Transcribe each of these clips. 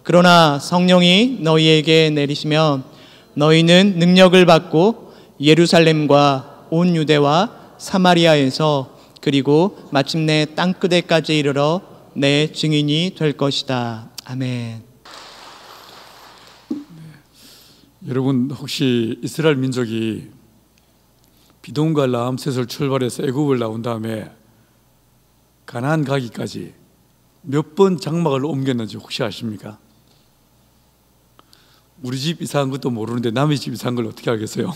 그러나 성령이 너희에게 내리시면 너희는 능력을 받고 예루살렘과 온 유대와 사마리아에서 그리고 마침내 땅끝에까지 이르러 내 증인이 될 것이다. 아멘. 여러분, 혹시 이스라엘 민족이 비돔과 라암셋을 출발해서 애굽을 나온 다음에 가나안 가기까지 몇 번 장막을 옮겼는지 혹시 아십니까? 우리 집 이사한 것도 모르는데 남의 집 이사한 걸 어떻게 알겠어요?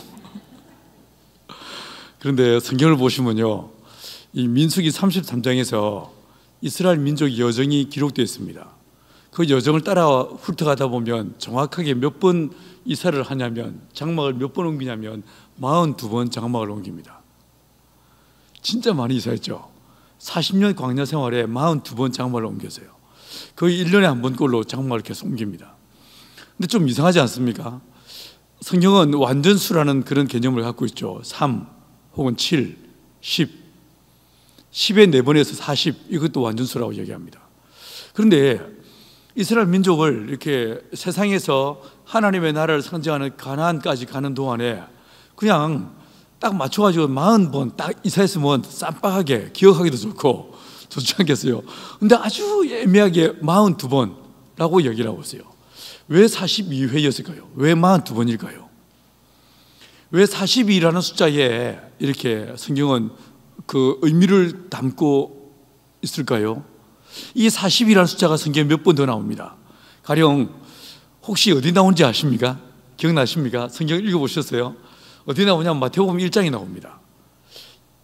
그런데 성경을 보시면요, 이 민수기 33장에서 이스라엘 민족 여정이 기록되어 있습니다. 그 여정을 따라 훑어가다 보면 정확하게 몇 번 이사를 하냐면, 장막을 몇 번 옮기냐면 42번 장막을 옮깁니다. 진짜 많이 이사했죠. 40년 광야 생활에 42번 장막을 옮겼어요. 거의 1년에 한 번꼴로 장막을 계속 옮깁니다. 근데 좀 이상하지 않습니까? 성경은 완전수라는 그런 개념을 갖고 있죠. 3 혹은 7, 10, 10에 4번에서 40, 이것도 완전수라고 얘기합니다. 그런데 이스라엘 민족을 이렇게 세상에서 하나님의 나라를 상징하는 가나안까지 가는 동안에 그냥 딱 맞춰가지고 40번 딱 이사했으면 쌈박하게 기억하기도 좋고 좋지 않겠어요? 근데 아주 애매하게 42번라고 얘기를 하고 있어요. 왜 42회였을까요? 왜 42번일까요? 왜 42라는 숫자에 이렇게 성경은 그 의미를 담고 있을까요? 이 40이라는 숫자가 성경에 몇 번 더 나옵니다. 가령 혹시 어디 나오는지 아십니까? 기억나십니까? 성경 읽어보셨어요? 어디 나오냐면 마태복음 1장에 나옵니다.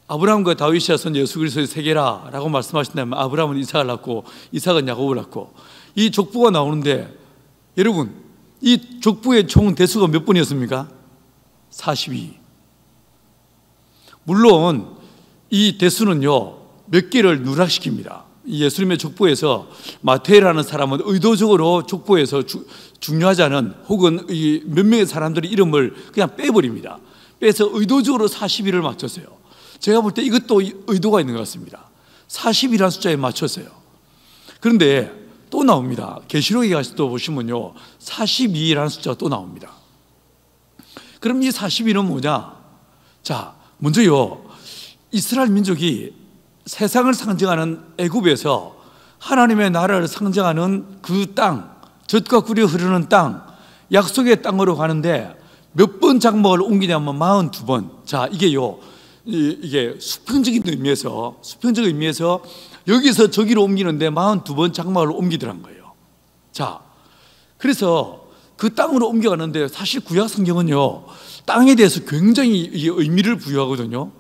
아브라함과 다윗이야 선 예수 그리스도의 세계라 라고 말씀하신다면, 아브라함은 이삭을 낳고 이삭은 야곱을 낳고, 이 족부가 나오는데 여러분, 이 족부의 총 대수가 몇 번이었습니까? 42. 물론 이 대수는요 몇 개를 누락시킵니다. 예수님의 족보에서 마태라는 사람은 의도적으로 족보에서 중요하지 않은 혹은 이 몇 명의 사람들의 이름을 그냥 빼버립니다. 빼서 의도적으로 42를 맞췄어요. 제가 볼 때 이것도 의도가 있는 것 같습니다. 40이라는 숫자에 맞췄어요. 그런데 또 나옵니다. 계시록에 가서 또 보시면요 42라는 숫자가 또 나옵니다. 그럼 이 42는 뭐냐? 자, 먼저요, 이스라엘 민족이 세상을 상징하는 애굽에서 하나님의 나라를 상징하는 그 땅, 젖과 꿀이 흐르는 땅, 약속의 땅으로 가는데 몇 번 장막을 옮기냐면 42번. 자, 이게요, 이게 수평적인 의미에서 여기서 저기로 옮기는데 42번 장막을 옮기더란 거예요. 자, 그래서 그 땅으로 옮겨가는데 사실 구약 성경은요 땅에 대해서 굉장히 의미를 부여하거든요.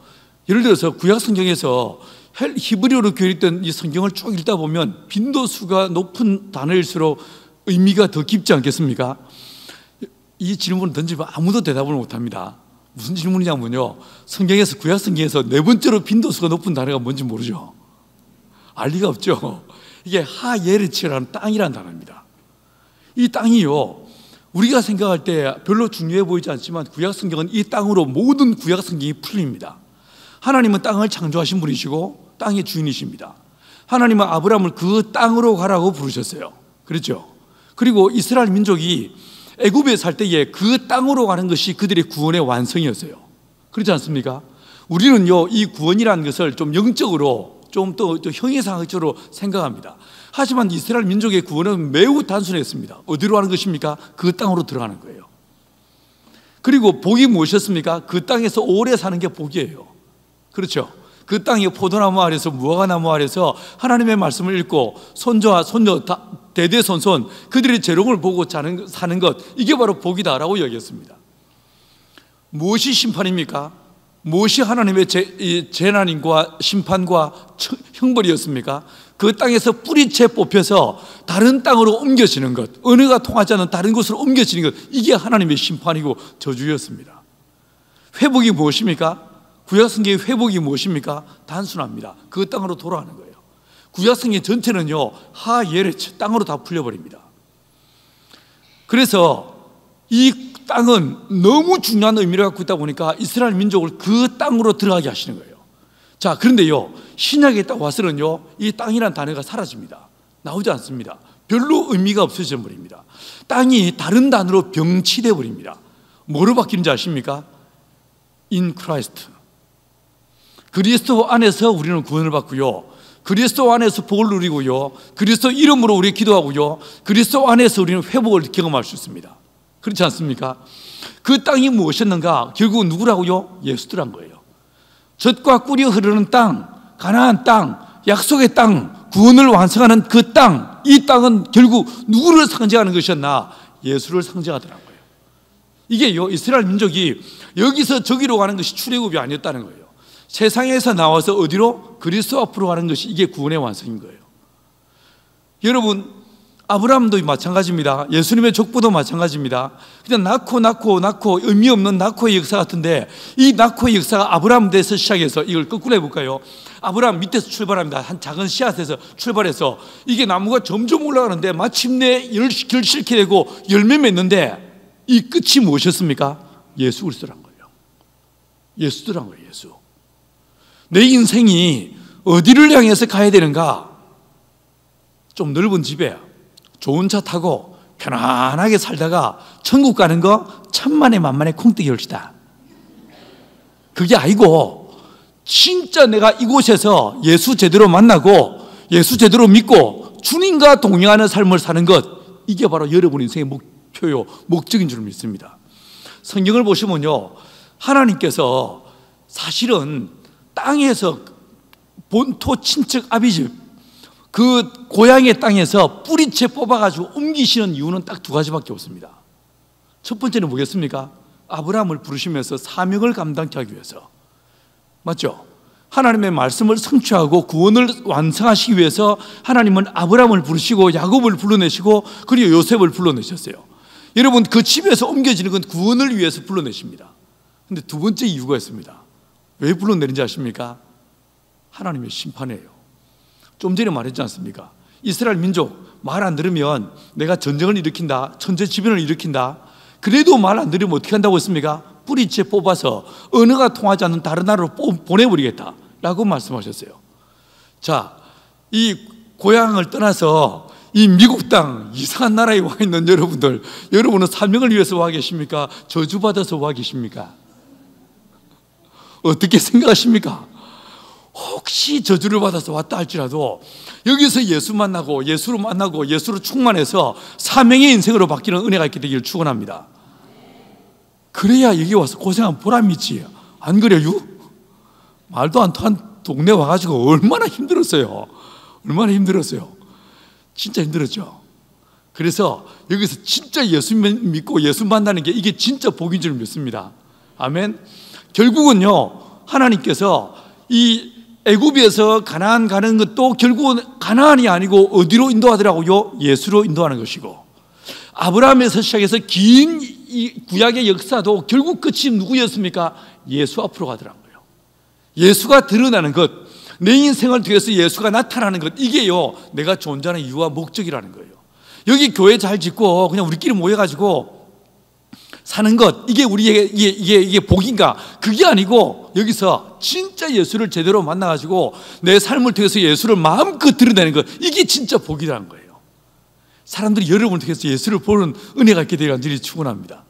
예를 들어서 구약 성경에서 히브리어로 교육된 이 성경을 쭉 읽다 보면 빈도수가 높은 단어일수록 의미가 더 깊지 않겠습니까? 이 질문을 던지면 아무도 대답을 못합니다. 무슨 질문이냐면요, 성경에서 구약 성경에서 네 번째로 빈도수가 높은 단어가 뭔지 모르죠. 알 리가 없죠. 이게 하예르치라는 땅이라는 단어입니다. 이 땅이요, 우리가 생각할 때 별로 중요해 보이지 않지만 구약 성경은 이 땅으로 모든 구약 성경이 풀립니다. 하나님은 땅을 창조하신 분이시고 땅의 주인이십니다. 하나님은 아브라함을 그 땅으로 가라고 부르셨어요. 그렇죠? 그리고 이스라엘 민족이 애굽에 살 때에 그 땅으로 가는 것이 그들의 구원의 완성이었어요. 그렇지 않습니까? 우리는요 이 구원이라는 것을 좀 영적으로 좀 더 형이상학적으로 생각합니다. 하지만 이스라엘 민족의 구원은 매우 단순했습니다. 어디로 가는 것입니까? 그 땅으로 들어가는 거예요. 그리고 복이 무엇이었습니까? 그 땅에서 오래 사는 게 복이에요. 그렇죠? 그 땅이 포도나무 아래서 무화과나무 아래서 하나님의 말씀을 읽고 손자와 손녀 대대손손 그들의 재롱을 보고 사는 것, 이게 바로 복이다라고 여겼습니다. 무엇이 심판입니까? 무엇이 하나님의 재난과 심판과 형벌이었습니까? 그 땅에서 뿌리채 뽑혀서 다른 땅으로 옮겨지는 것, 언어가 통하지 않는 다른 곳으로 옮겨지는 것, 이게 하나님의 심판이고 저주였습니다. 회복이 무엇입니까? 구약성경의 회복이 무엇입니까? 단순합니다. 그 땅으로 돌아가는 거예요. 구약성경 전체는요 하예레츠, 땅으로 다 풀려버립니다. 그래서 이 땅은 너무 중요한 의미를 갖고 있다 보니까 이스라엘 민족을 그 땅으로 들어가게 하시는 거예요. 자, 그런데요 신약에 딱 와서는요 이 땅이란 단어가 사라집니다. 나오지 않습니다. 별로 의미가 없어져 버립니다. 땅이 다른 단어로 병치돼 버립니다. 뭐로 바뀌는지 아십니까? In Christ. 그리스도 안에서 우리는 구원을 받고요, 그리스도 안에서 복을 누리고요, 그리스도 이름으로 우리 기도하고요, 그리스도 안에서 우리는 회복을 경험할 수 있습니다. 그렇지 않습니까? 그 땅이 무엇이었는가? 결국 누구라고요? 예수들한 거예요. 젖과 꿀이 흐르는 땅, 가나안 땅, 약속의 땅, 구원을 완성하는 그 땅, 이 땅은 결국 누구를 상징하는 것이었나? 예수를 상징하더라고요. 이게요, 이스라엘 민족이 여기서 저기로 가는 것이 출애굽이 아니었다는 거예요. 세상에서 나와서 어디로? 그리스도 앞으로 가는 것이 이게 구원의 완성인 거예요. 여러분, 아브라함도 마찬가지입니다. 예수님의 족보도 마찬가지입니다. 그냥 낳고 의미 없는 낳고의 역사 같은데, 이 낳고의 역사가 아브라함에서 시작해서, 이걸 거꾸로 해볼까요? 아브라함 밑에서 출발합니다. 한 작은 씨앗에서 출발해서 이게 나무가 점점 올라가는데 마침내 결실케 되고 열매 맺는데, 이 끝이 무엇이었습니까? 예수 그리스도란 거예요. 예수더란 거예요. 예수. 내 인생이 어디를 향해서 가야 되는가? 좀 넓은 집에 좋은 차 타고 편안하게 살다가 천국 가는 거 천만에 만만에 콩떡이 올시다. 그게 아니고 진짜 내가 이곳에서 예수 제대로 만나고 예수 제대로 믿고 주님과 동행하는 삶을 사는 것, 이게 바로 여러분 인생의 목표요, 목적인 줄 믿습니다. 성경을 보시면요, 하나님께서 사실은 땅에서 본토 친척 아비집, 그 고향의 땅에서 뿌리채 뽑아가지고 옮기시는 이유는 딱 두 가지밖에 없습니다. 첫 번째는 뭐겠습니까? 아브라함을 부르시면서 사명을 감당케 하기 위해서. 맞죠? 하나님의 말씀을 성취하고 구원을 완성하시기 위해서 하나님은 아브라함을 부르시고 야곱을 불러내시고 그리고 요셉을 불러내셨어요. 여러분, 그 집에서 옮겨지는 건 구원을 위해서 불러내십니다. 근데 두 번째 이유가 있습니다. 왜 불러내는지 아십니까? 하나님의 심판이에요. 좀 전에 말했지 않습니까? 이스라엘 민족 말 안 들으면 내가 전쟁을 일으킨다, 천재지변을 일으킨다. 그래도 말 안 들으면 어떻게 한다고 했습니까? 뿌리채 뽑아서 언어가 통하지 않는 다른 나라로 보내버리겠다 라고 말씀하셨어요. 자, 이 고향을 떠나서 이 미국 땅 이상한 나라에 와 있는 여러분들, 여러분은 사명을 위해서 와 계십니까? 저주받아서 와 계십니까? 어떻게 생각하십니까? 혹시 저주를 받아서 왔다 할지라도 여기서 예수 만나고 예수로 만나고 예수로 충만해서 사명의 인생으로 바뀌는 은혜가 있게 되기를 축원합니다. 그래야 여기 와서 고생하면 보람이 있지. 안 그래요? 말도 안 통한 동네 와가지고 얼마나 힘들었어요. 얼마나 힘들었어요. 진짜 힘들었죠. 그래서 여기서 진짜 예수 믿고 예수 만나는 게 이게 진짜 복인 줄 믿습니다. 아멘. 결국은요, 하나님께서 이 애굽에서 가나안 가는 것도 결국은 가나안이 아니고 어디로 인도하더라고요? 예수로 인도하는 것이고, 아브라함에서 시작해서 긴 이 구약의 역사도 결국 끝이 누구였습니까? 예수 앞으로 가더라고요. 예수가 드러나는 것, 내 인생을 통해서 예수가 나타나는 것, 이게요 내가 존재하는 이유와 목적이라는 거예요. 여기 교회 잘 짓고 그냥 우리끼리 모여가지고 사는 것, 이게 우리에게 이게 복인가? 그게 아니고 여기서 진짜 예수를 제대로 만나가지고 내 삶을 통해서 예수를 마음껏 드러내는 것, 이게 진짜 복이라는 거예요. 사람들이 여러분을 통해서 예수를 보는 은혜가 있게 되기를 간절히 축원합니다.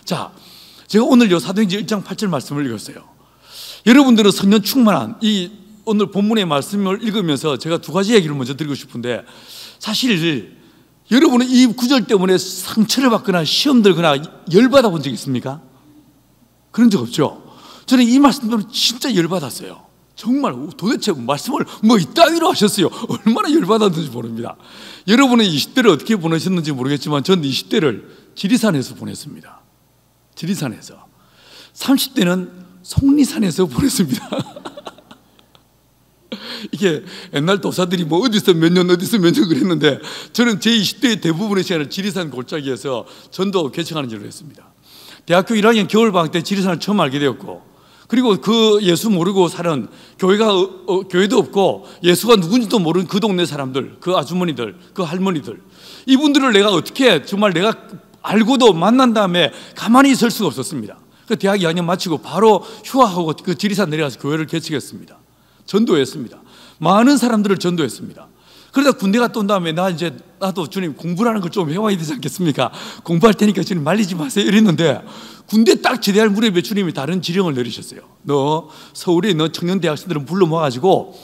자, 제가 오늘 요 사도행전 1장 8절 말씀을 읽었어요. 여러분들은 성령 충만한 이 오늘 본문의 말씀을 읽으면서 제가 두 가지 얘기를 먼저 드리고 싶은데, 사실 여러분은 이 구절 때문에 상처를 받거나 시험 들거나 열받아 본 적 있습니까? 그런 적 없죠? 저는 이 말씀 때문에 진짜 열받았어요. 정말 도대체 말씀을 뭐 이따위로 하셨어요. 얼마나 열받았는지 모릅니다. 여러분은 20대를 어떻게 보내셨는지 모르겠지만 저는 20대를 지리산에서 보냈습니다. 지리산에서. 30대는 속리산에서 보냈습니다. 이게 옛날 도사들이 뭐 어디서 몇 년 그랬는데, 저는 제 20대의 대부분의 시간을 지리산 골짜기에서 전도 개척하는 일을 했습니다. 대학교 1학년 겨울방학 때 지리산을 처음 알게 되었고, 그리고 그 예수 모르고 사는 교회도 없고 예수가 누군지도 모르는 그 동네 사람들, 그 아주머니들, 그 할머니들, 이분들을 내가 어떻게 정말 내가 알고도 만난 다음에 가만히 있을 수가 없었습니다. 그 대학 2학년 마치고 바로 휴학하고 그 지리산 내려가서 교회를 개척했습니다. 전도했습니다. 많은 사람들을 전도했습니다. 그러다 군대 갔다 온 다음에 나도 주님 공부라는 걸 좀 해와야 되지 않겠습니까? 공부할 테니까 주님 말리지 마세요 이랬는데, 군대 딱 제대할 무렵에 주님이 다른 지령을 내리셨어요. 너 서울에 있는 청년 대학생들을 불러 모아가지고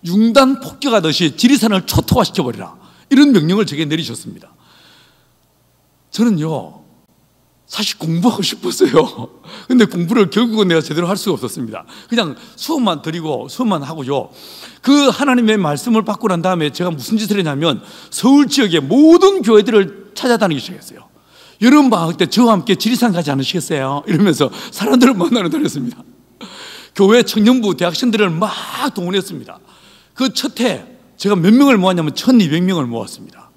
융단 폭격하듯이 지리산을 초토화시켜버리라, 이런 명령을 제게 내리셨습니다. 저는요 사실 공부하고 싶었어요. 근데 공부를 결국은 내가 제대로 할 수가 없었습니다. 그냥 수업만 드리고 수업만 하고요. 그 하나님의 말씀을 받고 난 다음에 제가 무슨 짓을 했냐면, 서울 지역의 모든 교회들을 찾아다니기 시작했어요. 여름 방학 때 저와 함께 지리산 가지 않으시겠어요? 이러면서 사람들을 만나러 다녔습니다. 교회 청년부 대학생들을 막 동원했습니다. 그 첫 해 제가 몇 명을 모았냐면 1200명을 모았습니다.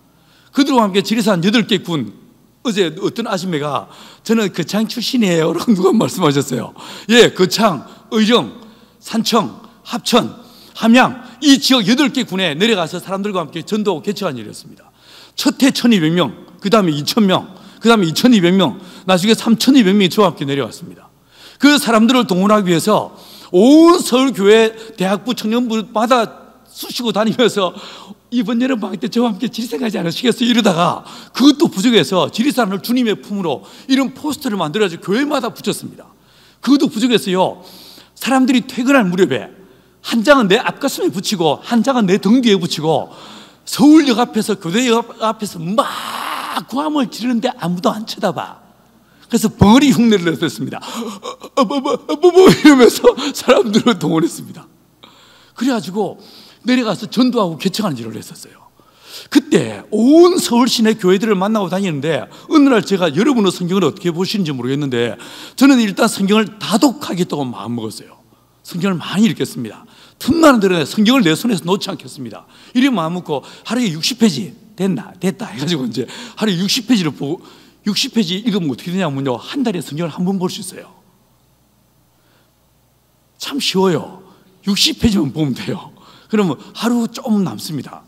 그들과 함께 지리산 8개 군, 어제 어떤 아줌매가 저는 거창 출신이에요 라고 누가 말씀하셨어요. 예, 거창, 의정, 산청, 합천, 함양, 이 지역 8개 군에 내려가서 사람들과 함께 전도하고 개척한 일이었습니다. 첫 해 1200명, 그 다음에 2000명, 그 다음에 2200명, 나중에 3200명이 저와 함께 내려왔습니다. 그 사람들을 동원하기 위해서 온 서울교회 대학부 청년부마다 쑤시고 다니면서 이번 여름 방학 때 저와 함께 지리산 가지 않으시겠어요? 이러다가 그것도 부족해서 지리산을 주님의 품으로 이런 포스터를 만들어서 교회마다 붙였습니다. 그것도 부족해서요, 사람들이 퇴근할 무렵에 한 장은 내 앞가슴에 붙이고 한 장은 내 등 뒤에 붙이고 서울역 앞에서, 교대역 앞에서 막 구함을 지르는데 아무도 안 쳐다봐. 그래서 벙어리 흉내를 냈습니다. 이러면서 사람들을 동원했습니다. 그래가지고 내려가서 전도하고 개척하는 일을 했었어요. 그때 온 서울 시내 교회들을 만나고 다니는데, 어느 날 제가 여러분의 성경을 어떻게 보시는지 모르겠는데, 저는 일단 성경을 다독하겠다고 마음먹었어요. 성경을 많이 읽겠습니다. 틈나는 대로 성경을 내 손에서 놓지 않겠습니다. 이래 마음먹고 하루에 60페이지 됐다 해가지고 이제 하루에 60페이지를 보고, 60페이지 읽으면 어떻게 되냐면요, 한 달에 성경을 한 번 볼 수 있어요. 참 쉬워요. 60페이지만 보면 돼요. 그러면 하루 좀 남습니다.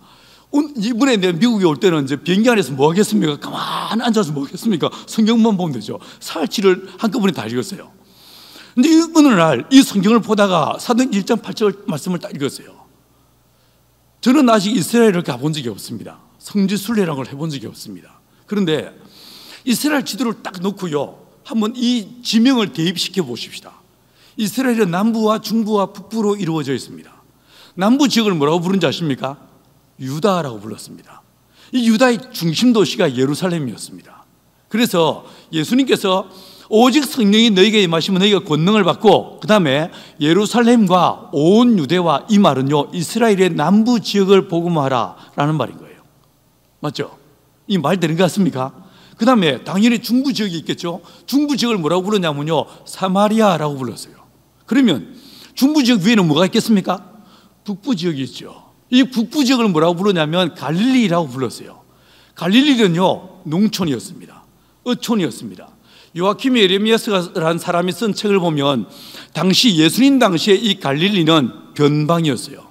이번에 내가 미국에 올 때는 이제 비행기 안에서 뭐 하겠습니까? 가만히 앉아서 뭐 하겠습니까? 성경만 보면 되죠. 사흘치를 한꺼번에 다 읽었어요. 근데 어느 날 이 성경을 보다가 사도행전 1장 8절 말씀을 딱 읽었어요. 저는 아직 이스라엘을 가본 적이 없습니다. 성지순례라는 걸 해본 적이 없습니다. 그런데 이스라엘 지도를 딱 놓고요, 한번 이 지명을 대입시켜 보십시다. 이스라엘은 남부와 중부와 북부로 이루어져 있습니다. 남부 지역을 뭐라고 부른지 아십니까? 유다라고 불렀습니다. 이 유다의 중심 도시가 예루살렘이었습니다. 그래서 예수님께서 오직 성령이 너희에게 임하시면 너희가 권능을 받고, 그 다음에 예루살렘과 온 유대와, 이 말은요 이스라엘의 남부 지역을 복음하라 라는 말인 거예요. 맞죠? 이 말 되는 것 같습니까? 그 다음에 당연히 중부 지역이 있겠죠. 중부 지역을 뭐라고 부르냐면요, 사마리아라고 불렀어요. 그러면 중부 지역 위에는 뭐가 있겠습니까? 북부 지역이 있죠. 이 북부 지역을 뭐라고 부르냐면 갈릴리라고 불렀어요. 갈릴리는요 농촌이었습니다. 어촌이었습니다. 요아킴 예레미야스라는 사람이 쓴 책을 보면 당시 예수님 당시에 이 갈릴리는 변방이었어요.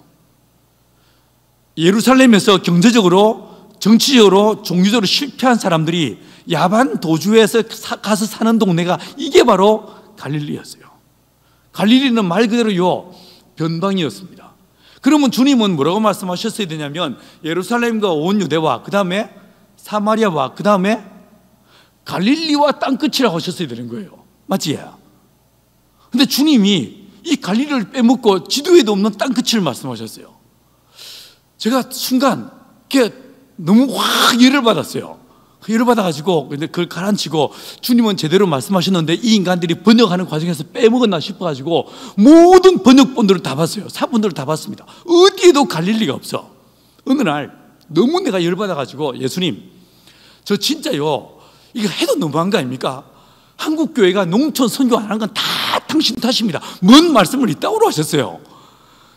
예루살렘에서 경제적으로, 정치적으로, 종교적으로 실패한 사람들이 야반 도주에서 가서 사는 동네가 이게 바로 갈릴리였어요. 갈릴리는 말 그대로요 변방이었습니다. 그러면 주님은 뭐라고 말씀하셨어야 되냐면, 예루살렘과 온 유대와, 그 다음에 사마리아와, 그 다음에 갈릴리와 땅끝이라고 하셨어야 되는 거예요. 맞지? 근데 주님이 이 갈릴리를 빼먹고 지도에도 없는 땅끝을 말씀하셨어요. 제가 순간 너무 확 열을 받았어요. 열을 받아가지고 근데 그걸 가라앉히고, 주님은 제대로 말씀하셨는데 이 인간들이 번역하는 과정에서 빼먹었나 싶어가지고 모든 번역본들을 다 봤어요. 사본들을 다 봤습니다. 어디에도 갈릴리가 없어. 어느 날 너무 내가 열받아가지고, 예수님 저 진짜요 이거 해도 너무한 거 아닙니까? 한국 교회가 농촌 선교 안 하는 건 다 당신 탓입니다. 뭔 말씀을 이따구로 하셨어요.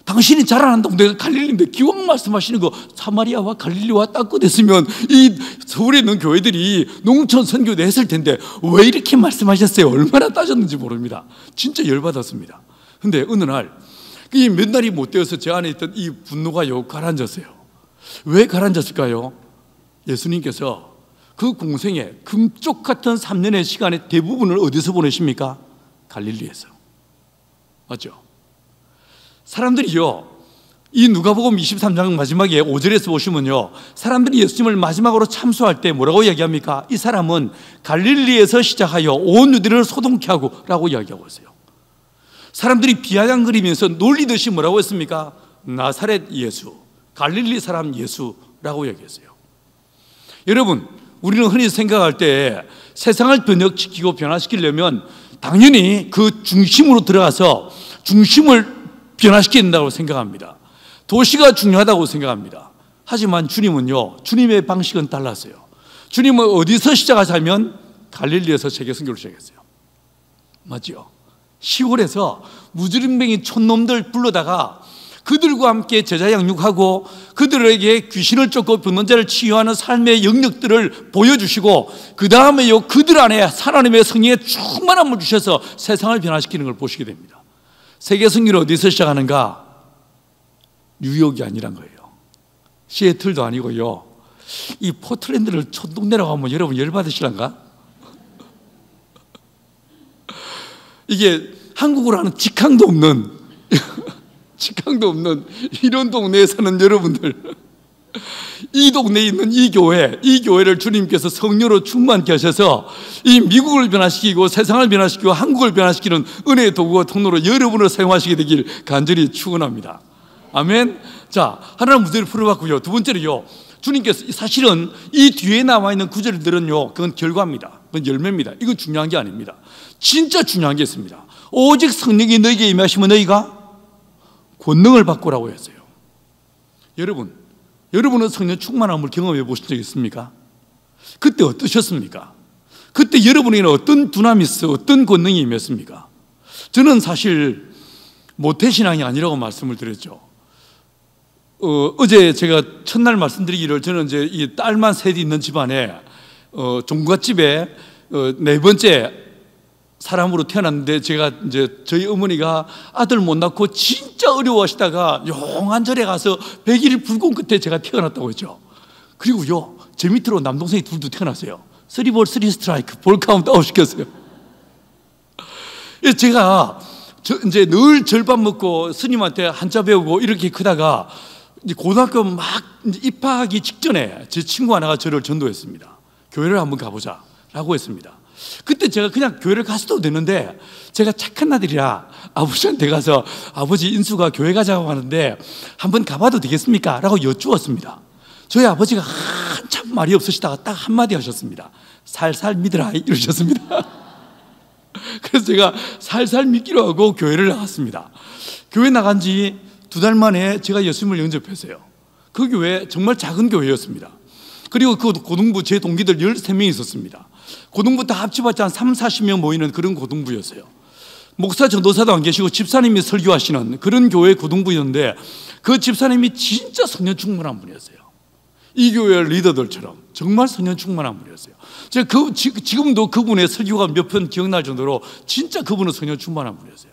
당신이 자라난 동네가 갈릴리인데 기왕 말씀하시는 거 사마리아와 갈릴리와 땅끝 했으면 이 서울에 있는 교회들이 농촌 선교도 했을 텐데 왜 이렇게 말씀하셨어요? 얼마나 따졌는지 모릅니다. 진짜 열받았습니다. 근데 어느 날 이 몇 날이 못 되어서 제 안에 있던 이 분노가 가라앉았어요. 왜 가라앉았을까요? 예수님께서 그 공생의 금쪽 같은 3년의 시간의 대부분을 어디서 보내십니까? 갈릴리에서. 맞죠? 사람들이요 이 누가복음 23장 마지막에 5절에서 보시면요, 사람들이 예수님을 마지막으로 참수할 때 뭐라고 이야기합니까? 이 사람은 갈릴리에서 시작하여 온 유대를 소동케 하고 라고 이야기하고 있어요. 사람들이 비아냥거리면서 놀리듯이 뭐라고 했습니까? 나사렛 예수, 갈릴리 사람 예수라고 얘기했어요. 여러분, 우리는 흔히 생각할 때 세상을 번역시키고 변화시키려면 당연히 그 중심으로 들어가서 중심을 변화시켜야 된다고 생각합니다. 도시가 중요하다고 생각합니다. 하지만 주님은요, 주님의 방식은 달랐어요. 주님은 어디서 시작하자면 갈릴리에서 세계 선교를 시작했어요. 맞죠? 시골에서 무지름뱅이 촌놈들 불러다가 그들과 함께 제자 양육하고 그들에게 귀신을 쫓고 병든 자를 치유하는 삶의 영역들을 보여주시고 그 다음에요, 그들 안에 하나님의 성령의 충만함을 주셔서 세상을 변화시키는 걸 보시게 됩니다. 세계 선교를 어디서 시작하는가? 뉴욕이 아니란 거예요. 시애틀도 아니고요, 이 포틀랜드를 촌동네라고 하면 여러분 열받으시란가? 이게 한국으로 하는 직항도 없는 이런 동네에 사는 여러분들, 이 동네에 있는 이 교회를 주님께서 성령으로 충만케 하셔서 이 미국을 변화시키고 세상을 변화시키고 한국을 변화시키는 은혜의 도구와 통로로 여러분을 사용하시게 되길 간절히 축원합니다. 아멘. 자, 하나는 문제를 풀어봤고요. 두 번째로요, 주님께서 사실은 이 뒤에 나와 있는 구절들은요, 그건 결과입니다. 그건 열매입니다. 이건 중요한 게 아닙니다. 진짜 중요한 게 있습니다. 오직 성령이 너희에게 임하시면 너희가 권능을 받고라고 했어요. 여러분은 성령 충만함을 경험해 보신 적 있습니까? 그때 어떠셨습니까? 그때 여러분에게는 어떤 두나미스, 어떤 권능이 임했습니까? 저는 사실 모태신앙이 아니라고 말씀을 드렸죠. 어제 제가 첫날 말씀드리기를, 저는 이제 이 딸만 셋이 있는 집안에 종갓집에 네 번째 사람으로 태어났는데, 제가 이제 저희 어머니가 아들 못 낳고 진짜 어려워하시다가 용한 절에 가서 100일 붉은 끝에 제가 태어났다고 했죠. 그리고요, 제 밑으로 남동생이 둘도 태어났어요. 3볼 3스트라이크 볼 카운트 아웃 시켰어요. 제가 이제 늘 절밥 먹고 스님한테 한자 배우고 이렇게 크다가 이제 고등학교 막 입학하기 직전에 제 친구 하나가 저를 전도했습니다. 교회를 한번 가보자 라고 했습니다. 그때 제가 그냥 교회를 갔어도 되는데, 제가 착한 아들이라 아버지한테 가서 아버지, 인수가 교회 가자고 하는데 한번 가봐도 되겠습니까? 라고 여쭈었습니다. 저희 아버지가 한참 말이 없으시다가 딱 한마디 하셨습니다. 살살 믿으라 이러셨습니다. 그래서 제가 살살 믿기로 하고 교회를 나갔습니다. 교회 나간 지 2달 만에 제가 예수님을 영접했어요. 그 교회 정말 작은 교회였습니다. 그리고 그 고등부 제 동기들 13명이 있었습니다. 고등부 다 합쳐봤자 한 30-40명 모이는 그런 고등부였어요. 목사 전도사도 안 계시고 집사님이 설교하시는 그런 교회 고등부였는데, 그 집사님이 진짜 성령 충만한 분이었어요. 이 교회 리더들처럼 정말 성령 충만한 분이었어요. 제가 지금도 그분의 설교가 몇 편 기억날 정도로 진짜 그분은 성령 충만한 분이었어요.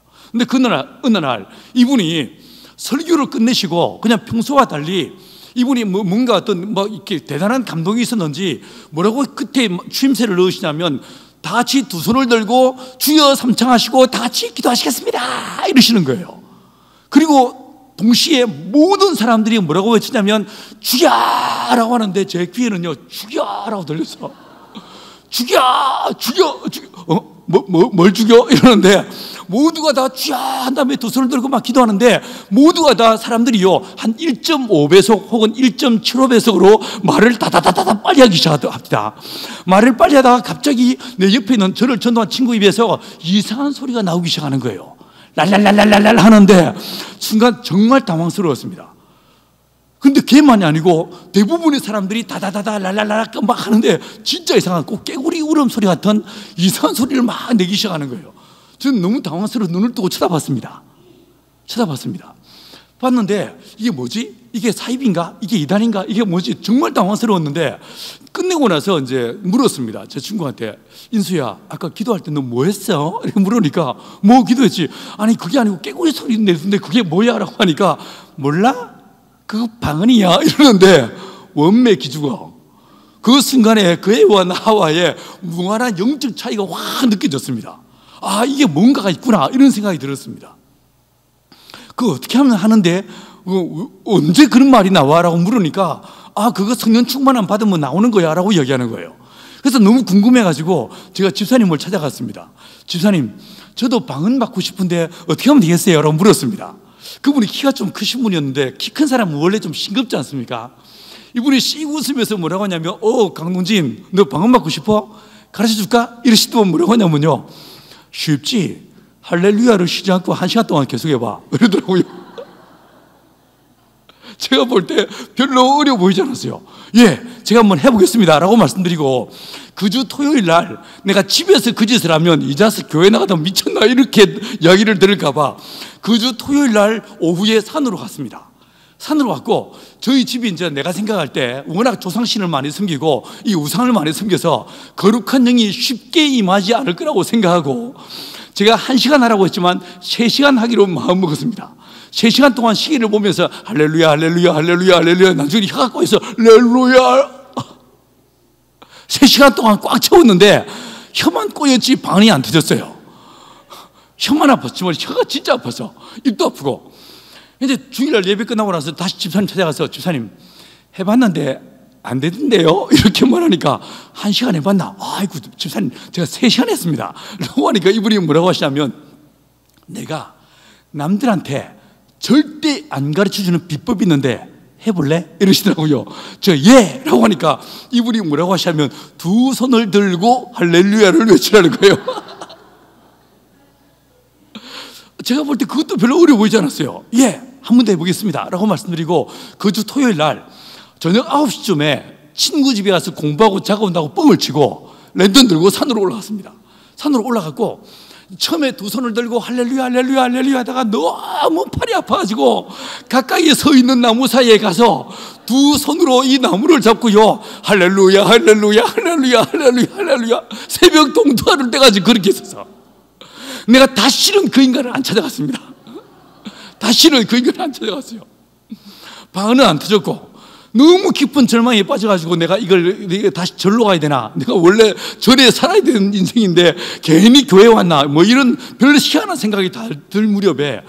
근데 어느 날 이분이 설교를 끝내시고 그냥 평소와 달리 이분이 뭔가 어떤 이렇게 대단한 감동이 있었는지 뭐라고 끝에 추임새를 넣으시냐면, 다 같이 두 손을 들고 주여 삼창하시고 다 같이 기도하시겠습니다 이러시는 거예요. 그리고 동시에 모든 사람들이 뭐라고 외치냐면 죽여라고 하는데, 제 귀에는요 죽여라고 들렸어. 죽여. 뭘 죽여? 이러는데 모두가 다 죽여 한 다음에 두 손을 들고 막 기도하는데, 모두가 다 사람들이요 한 1.5배속 혹은 1.75배속으로 말을 다다다다다 빨리 하기 시작합니다. 말을 빨리 하다가 갑자기 내 옆에 있는 저를 전도한 친구 입에서 이상한 소리가 나오기 시작하는 거예요. 랄랄랄랄랄 하는데 순간 정말 당황스러웠습니다. 근데 걔만이 아니고 대부분의 사람들이 다다다다 랄랄랄 막 하는데 진짜 이상한 꼭 깨구리 울음 소리 같은 이상한 소리를 막 내기 시작하는 거예요. 저는 너무 당황스러워 눈을 뜨고 쳐다봤습니다. 봤는데 이게 뭐지? 이게 사입인가? 이게 이단인가? 이게 뭐지? 정말 당황스러웠는데 끝내고 나서 이제 물었습니다. 제 친구한테, 인수야, 아까 기도할 때 너 뭐 했어? 이렇게 물으니까 뭐 기도했지? 아니 그게 아니고 깨구리 소리 내는데 그게 뭐야? 라고 하니까 몰라? 그거 방언이야 이러는데, 원매 기주가 그 순간에 그애와 나와의 무한한 영적 차이가 확 느껴졌습니다. 아, 이게 뭔가가 있구나 이런 생각이 들었습니다. 그거 어떻게 하면 하는데 언제 그런 말이 나와? 라고 물으니까 그거 성령 충만함 받으면 나오는 거야 라고 얘기하는 거예요. 그래서 너무 궁금해가지고 제가 집사님을 찾아갔습니다. 집사님, 저도 방언 받고 싶은데 어떻게 하면 되겠어요? 라고 물었습니다. 그분이 키가 좀 크신 분이었는데 키 큰 사람은 원래 좀 싱겁지 않습니까? 이분이 씩 웃으면서 뭐라고 하냐면 강동진, 너 방언 받고 싶어? 가르쳐줄까? 이러시더니 뭐라고 하냐면요, 쉽지, 할렐루야를 쉬지 않고 1시간 동안 계속 해봐 이러더라고요. 제가 볼 때 별로 어려워 보이지 않았어요. 예, 제가 한번 해보겠습니다 라고 말씀드리고, 그 주 토요일 날 내가 집에서 그 짓을 하면 이 자식 교회 나가다 미쳤나 이렇게 이야기를 들을까 봐 그 주 토요일 날 오후에 산으로 갔습니다. 산으로 갔고, 저희 집이 이제 내가 생각할 때 워낙 조상신을 많이 섬기고 이 우상을 많이 섬겨서 거룩한 영이 쉽게 임하지 않을 거라고 생각하고, 제가 1시간 하라고 했지만 3시간 하기로 마음먹었습니다. 3시간 동안 시계를 보면서 할렐루야 할렐루야 할렐루야 할렐루야, 나중에 혀가 꼬여서 할렐루야 3시간 동안 꽉 채웠는데 혀만 꼬였지 방언이 안 터졌어요. 혀만 아팠지만 혀가 진짜 아파서 입도 아프고. 이제 주일날 예배 끝나고 나서 다시 집사님 찾아가서, 집사님 해봤는데 안 되던데요? 이렇게 말하니까 1시간 해봤나? 아이고 집사님 제가 3시간 했습니다 라고 하니까 이분이 뭐라고 하시냐면, 내가 남들한테 절대 안 가르쳐주는 비법이 있는데 해볼래? 이러시더라고요. 예! 라고 하니까 이분이 뭐라고 하시냐면, 2 손을 들고 할렐루야를 외치라는 거예요. 제가 볼 때 그것도 별로 어려워 보이지 않았어요. 예! 한 번 더 해보겠습니다 라고 말씀드리고, 그 주 토요일 날 저녁 9시쯤에 친구 집에 가서 공부하고 자고 온다고 뻥을 치고 랜턴 들고 산으로 올라갔습니다. 산으로 올라갔고, 처음에 2 손을 들고 할렐루야 할렐루야 할렐루야 하다가 너무 팔이 아파가지고 가까이에 서 있는 나무 사이에 가서 2 손으로 이 나무를 잡고요, 할렐루야 할렐루야 할렐루야 할렐루야 할렐루야, 새벽 동투하를 때까지 그렇게 있어서 내가 다시는 그 인간을 안 찾아갔습니다. 다시는 그 인간을 안 찾아갔어요. 방언은 안 터졌고, 너무 깊은 절망에 빠져가지고 내가 이걸 다시 절로 가야 되나, 내가 원래 절에 살아야 되는 인생인데 괜히 교회 왔나, 뭐 이런 별로 희한한 생각이 들 무렵에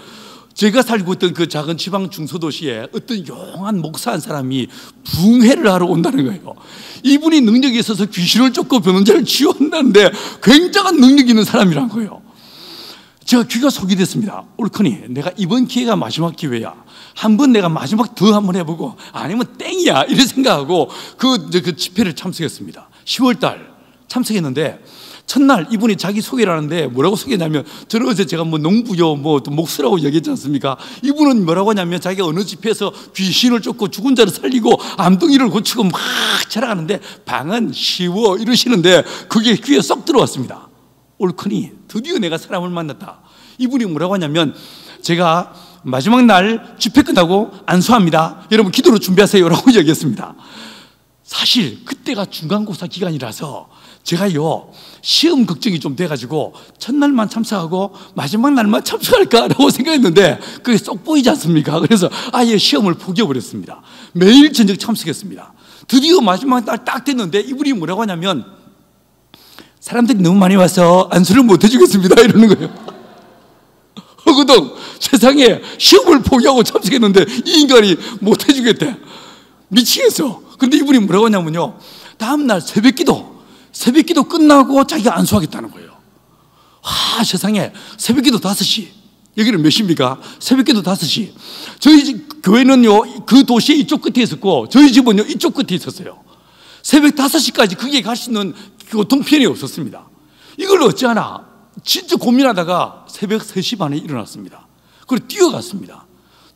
제가 살고 있던 그 작은 지방 중소도시에 어떤 용한 목사 한 사람이 붕해를 하러 온다는 거예요. 이분이 능력이 있어서 귀신을 쫓고 변혼자를 치유한다는데 굉장한 능력이 있는 사람이란 거예요. 제가 귀가 속이 됐습니다. 옳거니 내가 이번 기회가 마지막 기회야, 한번 내가 마지막 더 한번 해보고 아니면 땡이야 이렇게 생각하고 그 집회를 참석했습니다. 10월달 참석했는데, 첫날 이분이 자기 소개를 하는데 뭐라고 소개했냐면, 저는 어제 제가 뭐 농부요 뭐 목수라고 얘기했지 않습니까? 이분은 뭐라고 하냐면, 자기가 어느 집회에서 귀신을 쫓고 죽은 자를 살리고 암둥이를 고치고 막 자랑하는데 방언 쉬워 이러시는데 그게 귀에 쏙 들어왔습니다. 옳거니 드디어 내가 사람을 만났다. 이분이 뭐라고 하냐면, 제가 마지막 날 집회 끝나고 안수합니다, 여러분 기도로 준비하세요 라고 얘기했습니다. 사실 그때가 중간고사 기간이라서 제가요 시험 걱정이 좀 돼가지고 첫날만 참석하고 마지막 날만 참석할까라고 생각했는데 그게 쏙 보이지 않습니까? 그래서 아예 시험을 포기해버렸습니다. 매일 저녁 참석했습니다. 드디어 마지막 날 딱 됐는데 이분이 뭐라고 하냐면, 사람들이 너무 많이 와서 안수를 못 해주겠습니다 이러는 거예요. 허구덩 세상에 시험을 포기하고 참석했는데 이 인간이 못 해주겠대. 미치겠어. 근데 이분이 뭐라고 하냐면요, 다음날 새벽기도 끝나고 자기가 안수하겠다는 거예요. 세상에 새벽기도 5시, 여기는 몇 시입니까? 새벽기도 5시. 저희 집 교회는요 그 도시의 이쪽 끝에 있었고 저희 집은요 이쪽 끝에 있었어요. 새벽 5시까지 거기에 갈 수 있는 교통편이 없었습니다. 이걸 어찌하나 진짜 고민하다가 새벽 3시 반에 일어났습니다. 그리고 뛰어갔습니다.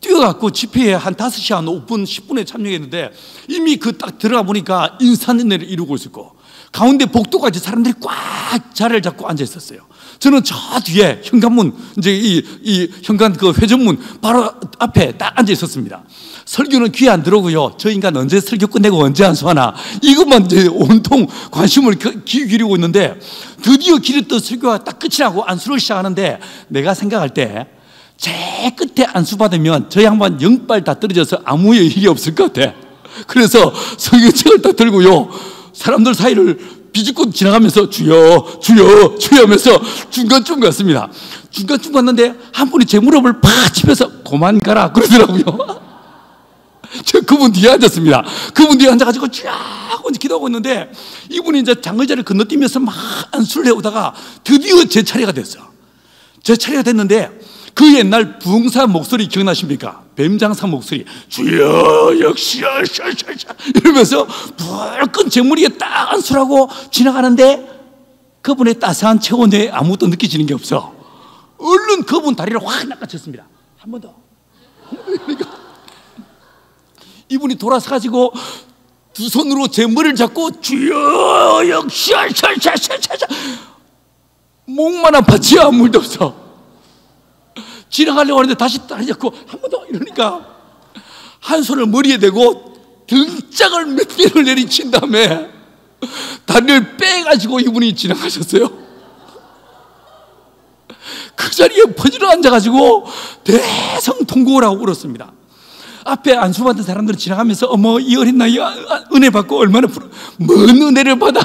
뛰어갔고 집회에 한 5시 한 5분 10분에 참여했는데 이미 그 딱 들어가 보니까 인산인해를 이루고 있었고 가운데 복도까지 사람들이 꽉 자리를 잡고 앉아 있었어요. 저는 저 뒤에 현관문, 이제 이 현관 그 회전문 바로 앞에 딱 앉아 있었습니다. 설교는 귀에 안 들어오고요, 저 인간 언제 설교 끝내고 언제 안수하나 이것만 이제 온통 관심을 기울이고 있는데, 드디어 기렸던 설교가 딱 끝이 나고 안수를 시작하는데, 내가 생각할 때 제일 끝에 안수 받으면 저 양반 영빨 다 떨어져서 아무 일이 없을 것 같아. 그래서 설교책을 딱 들고요 사람들 사이를 비집고 지나가면서 주여 주여 주여 하면서 중간쯤 갔습니다. 중간쯤 갔는데 한 분이 제 무릎을 팍 치면서 그만 가라 그러더라고요. 그분 뒤에 앉았습니다. 그분 뒤에 앉아가지고 쫙 기도하고 있는데 이분이 이제 장의자를 건너뛰면서 막 안수를 해오다가 드디어 제 차례가 됐어. 제 차례가 됐는데 그 옛날 부흥사 목소리 기억나십니까? 뱀장사 목소리, 주여 역시야 이러면서 불끈 제물이에 딱 안수하고 지나가는데 그분의 따스한 체온에 아무것도 느껴지는 게 없어. 얼른 그분 다리를 확 낚아챘습니다. 한 번 더. 그러니까 이분이 돌아서 가지고 두 손으로 제 머리를 잡고 주여 역시야 목만 아팠지 아무 일도 없어. 지나가려고 하는데 다시 다리 잡고 한 번 더 이러니까 한 손을 머리에 대고 등짝을 몇 개를 내리친 다음에 다리를 빼가지고 이분이 지나가셨어요. 그 자리에 퍼지러 앉아가지고 대성통곡을 하고 울었습니다. 앞에 안수받은 사람들은 지나가면서 어머 이 어린 나이에 은혜 받고 얼마나 먼 은혜를 받아.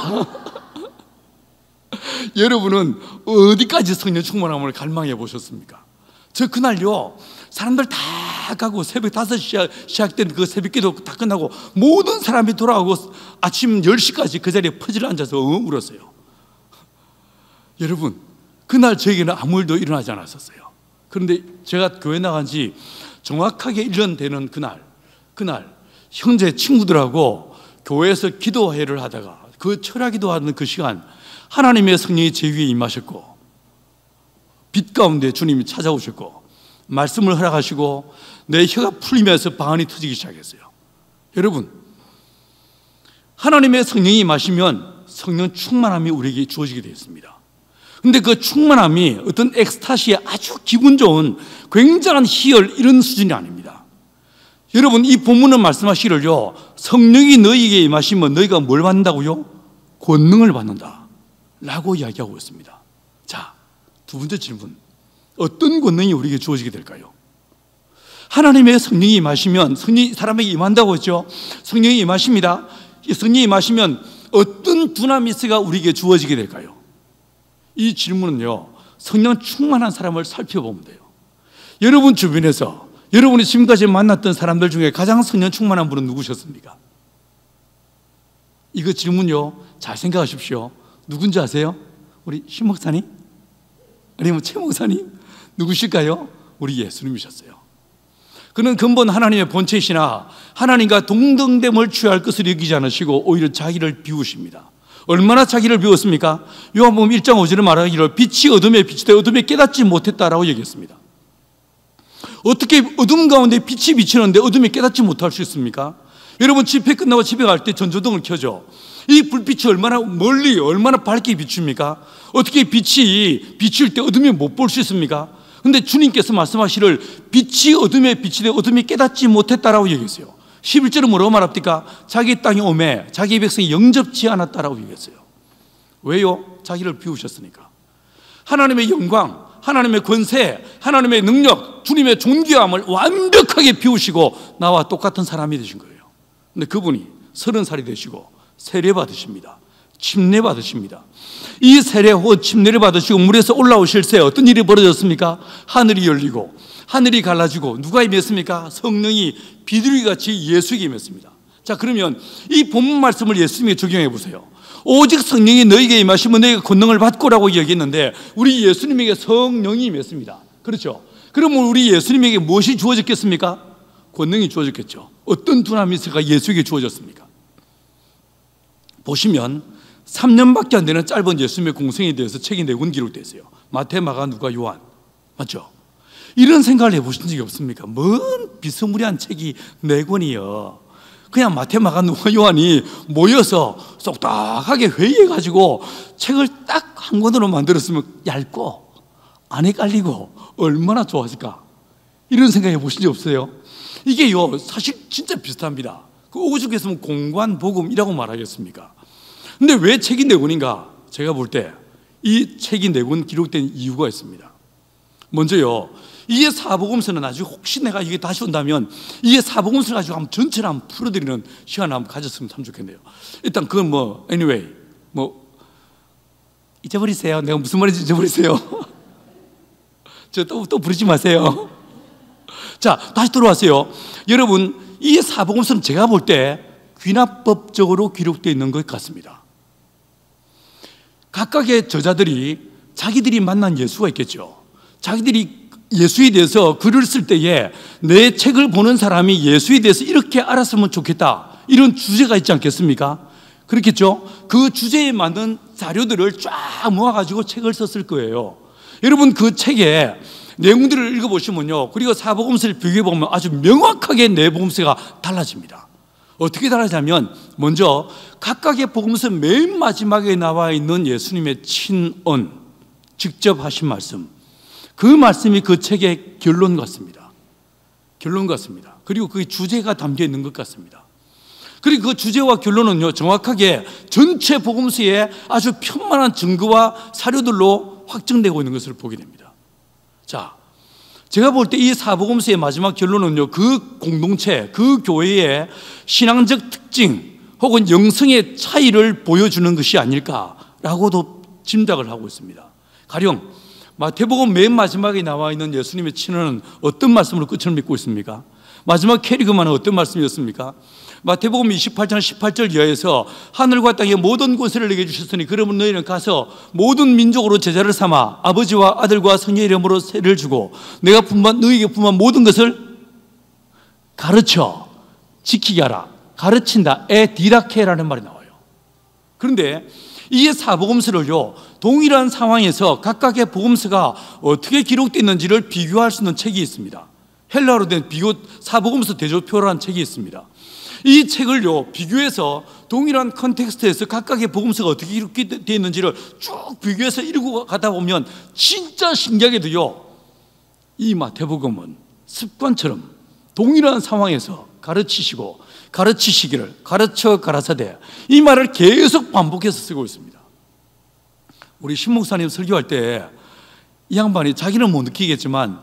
여러분은 어디까지 성령 충만함을 갈망해 보셨습니까? 저 그날요 사람들 다 가고 새벽 5시 시작된 그 새벽기도 다 끝나고 모든 사람이 돌아오고 아침 10시까지 그 자리에 퍼지러 앉아서 울었어요. 여러분 그날 저에게는 아무 일도 일어나지 않았었어요. 그런데 제가 교회 나간 지 정확하게 1년 되는 그날 형제 친구들하고 교회에서 기도회를 하다가 그 철야기도 하는 그 시간 하나님의 성령이 제 위에 임하셨고 빛 가운데 주님이 찾아오셨고 말씀을 허락하시고 내 혀가 풀리면서 방언이 터지기 시작했어요. 여러분 하나님의 성령이 임하시면 성령 충만함이 우리에게 주어지게 되어 있습니다. 그런데 그 충만함이 어떤 엑스타시의 아주 기분 좋은 굉장한 희열 이런 수준이 아닙니다. 여러분 이 본문은 말씀하시기를요 성령이 너희에게 임하시면 너희가 뭘 받는다고요? 권능을 받는다 라고 이야기하고 있습니다. 자, 두 번째 질문, 어떤 권능이 우리에게 주어지게 될까요? 하나님의 성령이 임하시면 성령이 사람에게 임한다고 했죠. 성령이 임하십니다. 성령이 임하시면 어떤 두나미스가 우리에게 주어지게 될까요? 이 질문은요 성령 충만한 사람을 살펴보면 돼요. 여러분 주변에서 여러분이 지금까지 만났던 사람들 중에 가장 성령 충만한 분은 누구셨습니까? 이거 질문요 잘 생각하십시오. 누군지 아세요? 우리 신 목사님? 아니면 최 목사님? 누구실까요? 우리 예수님이셨어요. 그는 근본 하나님의 본체이시나 하나님과 동등됨을 취할 것을 여기지 않으시고 오히려 자기를 비우십니다. 얼마나 자기를 비웠습니까? 요한복음 1장 5절에 말하기를 빛이 어둠에 비치되 어둠에 깨닫지 못했다라고 얘기했습니다. 어떻게 어둠 가운데 빛이 비치는데 어둠에 깨닫지 못할 수 있습니까? 여러분 집회 끝나고 집에 갈 때 전조등을 켜죠. 이 불빛이 얼마나 멀리 얼마나 밝게 비춥니까? 어떻게 빛이 비칠 때 어둠에 못 볼 수 있습니까? 그런데 주님께서 말씀하시를 빛이 어둠에 비치되 어둠이 깨닫지 못했다라고 얘기했어요. 11절은 뭐라고 말합니까? 자기 땅에 오매 자기 백성이 영접지 않았다라고 얘기했어요. 왜요? 자기를 비우셨으니까. 하나님의 영광, 하나님의 권세, 하나님의 능력, 주님의 존귀함을 완벽하게 비우시고 나와 똑같은 사람이 되신 거예요. 근데 그분이 30살이 되시고 세례 받으십니다. 침례 받으십니다. 이 세례 후 침례를 받으시고 물에서 올라오실 새 어떤 일이 벌어졌습니까? 하늘이 열리고 하늘이 갈라지고 누가 임했습니까? 성령이 비둘기같이 예수에게 임했습니다. 자, 그러면 이 본문 말씀을 예수님에게 적용해 보세요. 오직 성령이 너에게 임하시면 너희가 권능을 받고라고 얘기했는데 우리 예수님에게 성령이 임했습니다. 그렇죠? 그러면 우리 예수님에게 무엇이 주어졌겠습니까? 권능이 주어졌겠죠. 어떤 두나미스가 예수에게 주어졌습니까? 보시면 3년밖에 안 되는 짧은 예수님의 공생에 대해서 책이 4권 기록되어 있어요. 마태, 마가, 누가, 요한. 맞죠? 이런 생각을 해보신 적이 없습니까? 뭔 비스무리한 책이 4권이요. 그냥 마태, 마가, 누가, 요한이 모여서 쏙딱하게 회의해가지고 책을 딱 한 권으로 만들었으면 얇고 안에 깔리고 얼마나 좋았을까? 이런 생각 해보신 적 없어요? 이게요 사실 진짜 비슷합니다. 그 오죽했으면 공관, 복음이라고 말하겠습니까? 근데 왜 책이 4권인가? 제가 볼 때 이 책이 4권 기록된 이유가 있습니다. 먼저요, 이게 사복음서는 나중에 혹시 내가 이게 다시 온다면 이게 사복음서를 가지고 한번 전체를 한번 풀어드리는 시간을 한번 가졌으면 참 좋겠네요. 일단 그건 뭐 anyway 뭐 잊어버리세요. 내가 무슨 말인지 잊어버리세요. 저 또 부르지 마세요. 자, 다시 돌아왔어요. 여러분 이 사복음서는 제가 볼 때 귀납법적으로 기록되어 있는 것 같습니다. 각각의 저자들이 자기들이 만난 예수가 있겠죠. 자기들이 예수에 대해서 글을 쓸 때에 내 책을 보는 사람이 예수에 대해서 이렇게 알았으면 좋겠다, 이런 주제가 있지 않겠습니까? 그렇겠죠. 그 주제에 맞는 자료들을 쫙 모아가지고 책을 썼을 거예요. 여러분, 그 책에 내용들을 읽어보시면요, 그리고 사복음서를 비교해보면 아주 명확하게 네 복음서가 달라집니다. 어떻게 달라지냐면, 먼저 각각의 복음서 맨 마지막에 나와 있는 예수님의 친언, 직접 하신 말씀, 그 말씀이 그 책의 결론 같습니다. 결론 같습니다. 그리고 그 주제가 담겨 있는 것 같습니다. 그리고 그 주제와 결론은요, 정확하게 전체 복음서에 아주 편만한 증거와 사료들로 확정되고 있는 것을 보게 됩니다. 자, 제가 볼 때 이 사복음서의 마지막 결론은요, 그 공동체, 그 교회의 신앙적 특징 혹은 영성의 차이를 보여주는 것이 아닐까라고도 짐작을 하고 있습니다. 가령 마태복음 맨 마지막에 나와 있는 예수님의 친언은 어떤 말씀으로 끝을 맺고 있습니까? 마지막 캐리그만은 어떤 말씀이었습니까? 마태복음 28장 18절 이하에서 하늘과 땅의 모든 권세를 내게 주셨으니 그러면 너희는 가서 모든 민족으로 제자를 삼아 아버지와 아들과 성령의 이름으로 세례를 주고 내가 너희에게 분부한 모든 것을 가르쳐 지키게 하라. 가르친다. 디다케라는 말이 나와요. 그런데 이 사복음서를요, 동일한 상황에서 각각의 복음서가 어떻게 기록되어 있는지를 비교할 수 있는 책이 있습니다. 헬라어로 된 비교 사복음서 대조표라는 책이 있습니다. 이 책을요, 비교해서 동일한 컨텍스트에서 각각의 복음서가 어떻게 기록되어 있는지를 쭉 비교해서 읽고 가다 보면 진짜 신기하게도요, 이 마태복음은 습관처럼 동일한 상황에서 가르치시기를 가르쳐 가라사대, 이 말을 계속 반복해서 쓰고 있습니다. 우리 신 목사님 설교할 때 이 양반이 자기는 못 느끼겠지만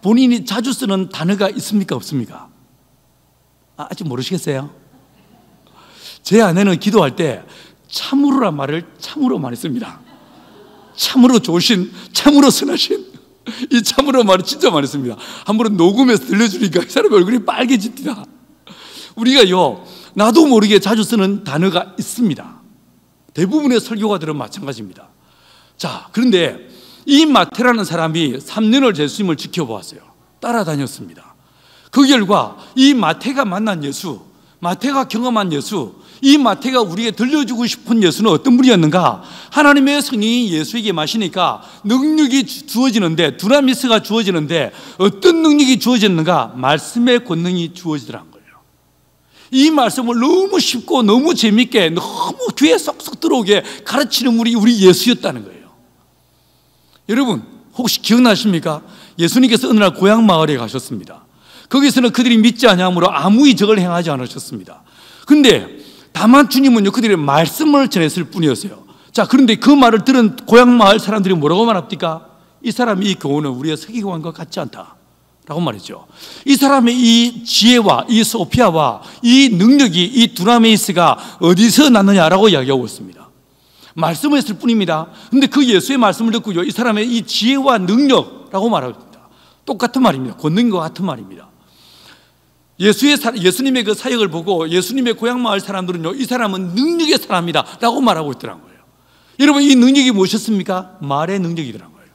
본인이 자주 쓰는 단어가 있습니까, 없습니까? 아직 모르시겠어요? 제 아내는 기도할 때 참으로란 말을 참으로 많이 씁니다. 참으로 좋으신, 참으로 선하신, 이 참으로 말을 진짜 많이 씁니다. 한번 녹음해서 들려주니까 이 사람 얼굴이 빨개집니다. 우리가요, 나도 모르게 자주 쓰는 단어가 있습니다. 대부분의 설교가들은 마찬가지입니다. 자, 그런데 이 마태라는 사람이 3년을 예수님을 지켜보았어요. 따라다녔습니다. 그 결과 이 마태가 만난 예수, 마태가 경험한 예수, 이 마태가 우리에게 들려주고 싶은 예수는 어떤 분이었는가? 하나님의 성령이 예수에게 마시니까 능력이 주어지는데, 두나미스가 주어지는데 어떤 능력이 주어졌는가? 말씀의 권능이 주어지더란 거예요. 이 말씀을 너무 쉽고 너무 재밌게 너무 귀에 쏙쏙 들어오게 가르치는 우리 예수였다는 거예요. 여러분, 혹시 기억나십니까? 예수님께서 어느 날 고향 마을에 가셨습니다. 거기서는 그들이 믿지 아니하므로 아무 이적을 행하지 않으셨습니다. 그런데 다만 주님은요, 그들의 말씀을 전했을 뿐이었어요. 자, 그런데 그 말을 들은 고향 마을 사람들이 뭐라고 말합니까? 이 사람이 이 교훈은 우리의 서기관과 같지 않다 라고 말했죠. 이 사람의 이 지혜와 이 소피아와 이 능력이, 이 두나미스가 어디서 났느냐라고 이야기하고 있습니다. 말씀을 했을 뿐입니다. 그런데 그 예수의 말씀을 듣고요, 이 사람의 이 지혜와 능력라고 말합니다. 똑같은 말입니다. 권능과 같은 말입니다. 예수님의 그 사역을 보고 예수님의 고향 마을 사람들은요, 이 사람은 능력의 사람이다 라고 말하고 있더란 거예요. 여러분, 이 능력이 무엇이었습니까? 말의 능력이더란 거예요.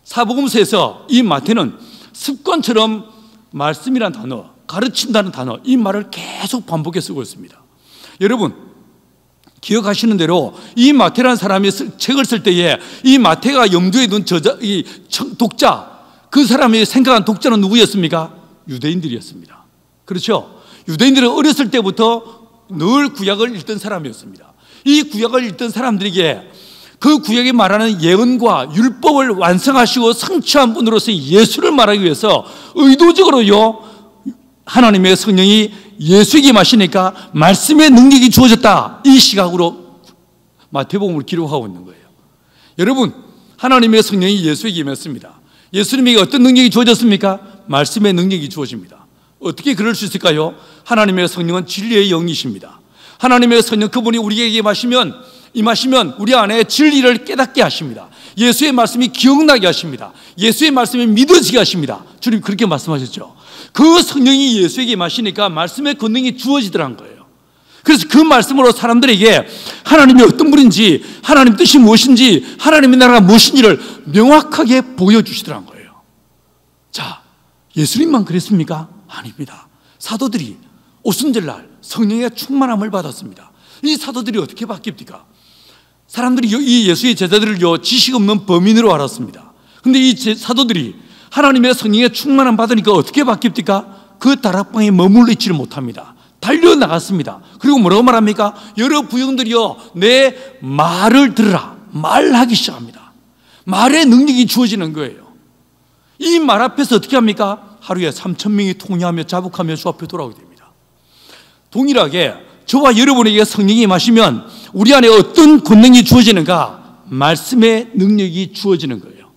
사복음서에서 이 마태는 습관처럼 말씀이란 단어, 가르친다는 단어, 이 말을 계속 반복해 쓰고 있습니다. 여러분, 기억하시는 대로 이 마태라는 사람이 책을 쓸 때에 이 마태가 염두에 둔 독자, 그 사람이 생각한 독자는 누구였습니까? 유대인들이었습니다. 그렇죠? 유대인들은 어렸을 때부터 늘 구약을 읽던 사람이었습니다. 이 구약을 읽던 사람들에게 그 구약에 말하는 예언과 율법을 완성하시고 성취한 분으로서 예수를 말하기 위해서 의도적으로요, 하나님의 성령이 예수에게 마시니까 말씀의 능력이 주어졌다, 이 시각으로 마태복음을 기록하고 있는 거예요. 여러분, 하나님의 성령이 예수에게 임했습니다. 예수님에게 어떤 능력이 주어졌습니까? 말씀의 능력이 주어집니다. 어떻게 그럴 수 있을까요? 하나님의 성령은 진리의 영이십니다. 하나님의 성령, 그분이 우리에게 임하시면 우리 안에 진리를 깨닫게 하십니다. 예수의 말씀이 기억나게 하십니다. 예수의 말씀이 믿어지게 하십니다. 주님 그렇게 말씀하셨죠. 그 성령이 예수에게 임하시니까 말씀의 권능이 주어지더란 거예요. 그래서 그 말씀으로 사람들에게 하나님이 어떤 분인지, 하나님 뜻이 무엇인지, 하나님의 나라가 무엇인지를 명확하게 보여주시더란 거예요. 자, 예수님만 그랬습니까? 아닙니다. 사도들이 오순절날 성령의 충만함을 받았습니다. 이 사도들이 어떻게 바뀝니까? 사람들이 이 예수의 제자들을 지식 없는 범인으로 알았습니다. 그런데 이 사도들이 하나님의 성령의 충만함 받으니까 어떻게 바뀝니까? 그 다락방에 머물러 있지를 못합니다. 달려나갔습니다. 그리고 뭐라고 말합니까? 여러 부형들이여 내 말을 들으라. 말하기 시작합니다. 말의 능력이 주어지는 거예요. 이 말 앞에서 어떻게 합니까? 하루에 3,000명이 통회하며 자복하며 주 앞에 돌아오게 됩니다. 동일하게 저와 여러분에게 성령이 임하시면 우리 안에 어떤 권능이 주어지는가? 말씀의 능력이 주어지는 거예요.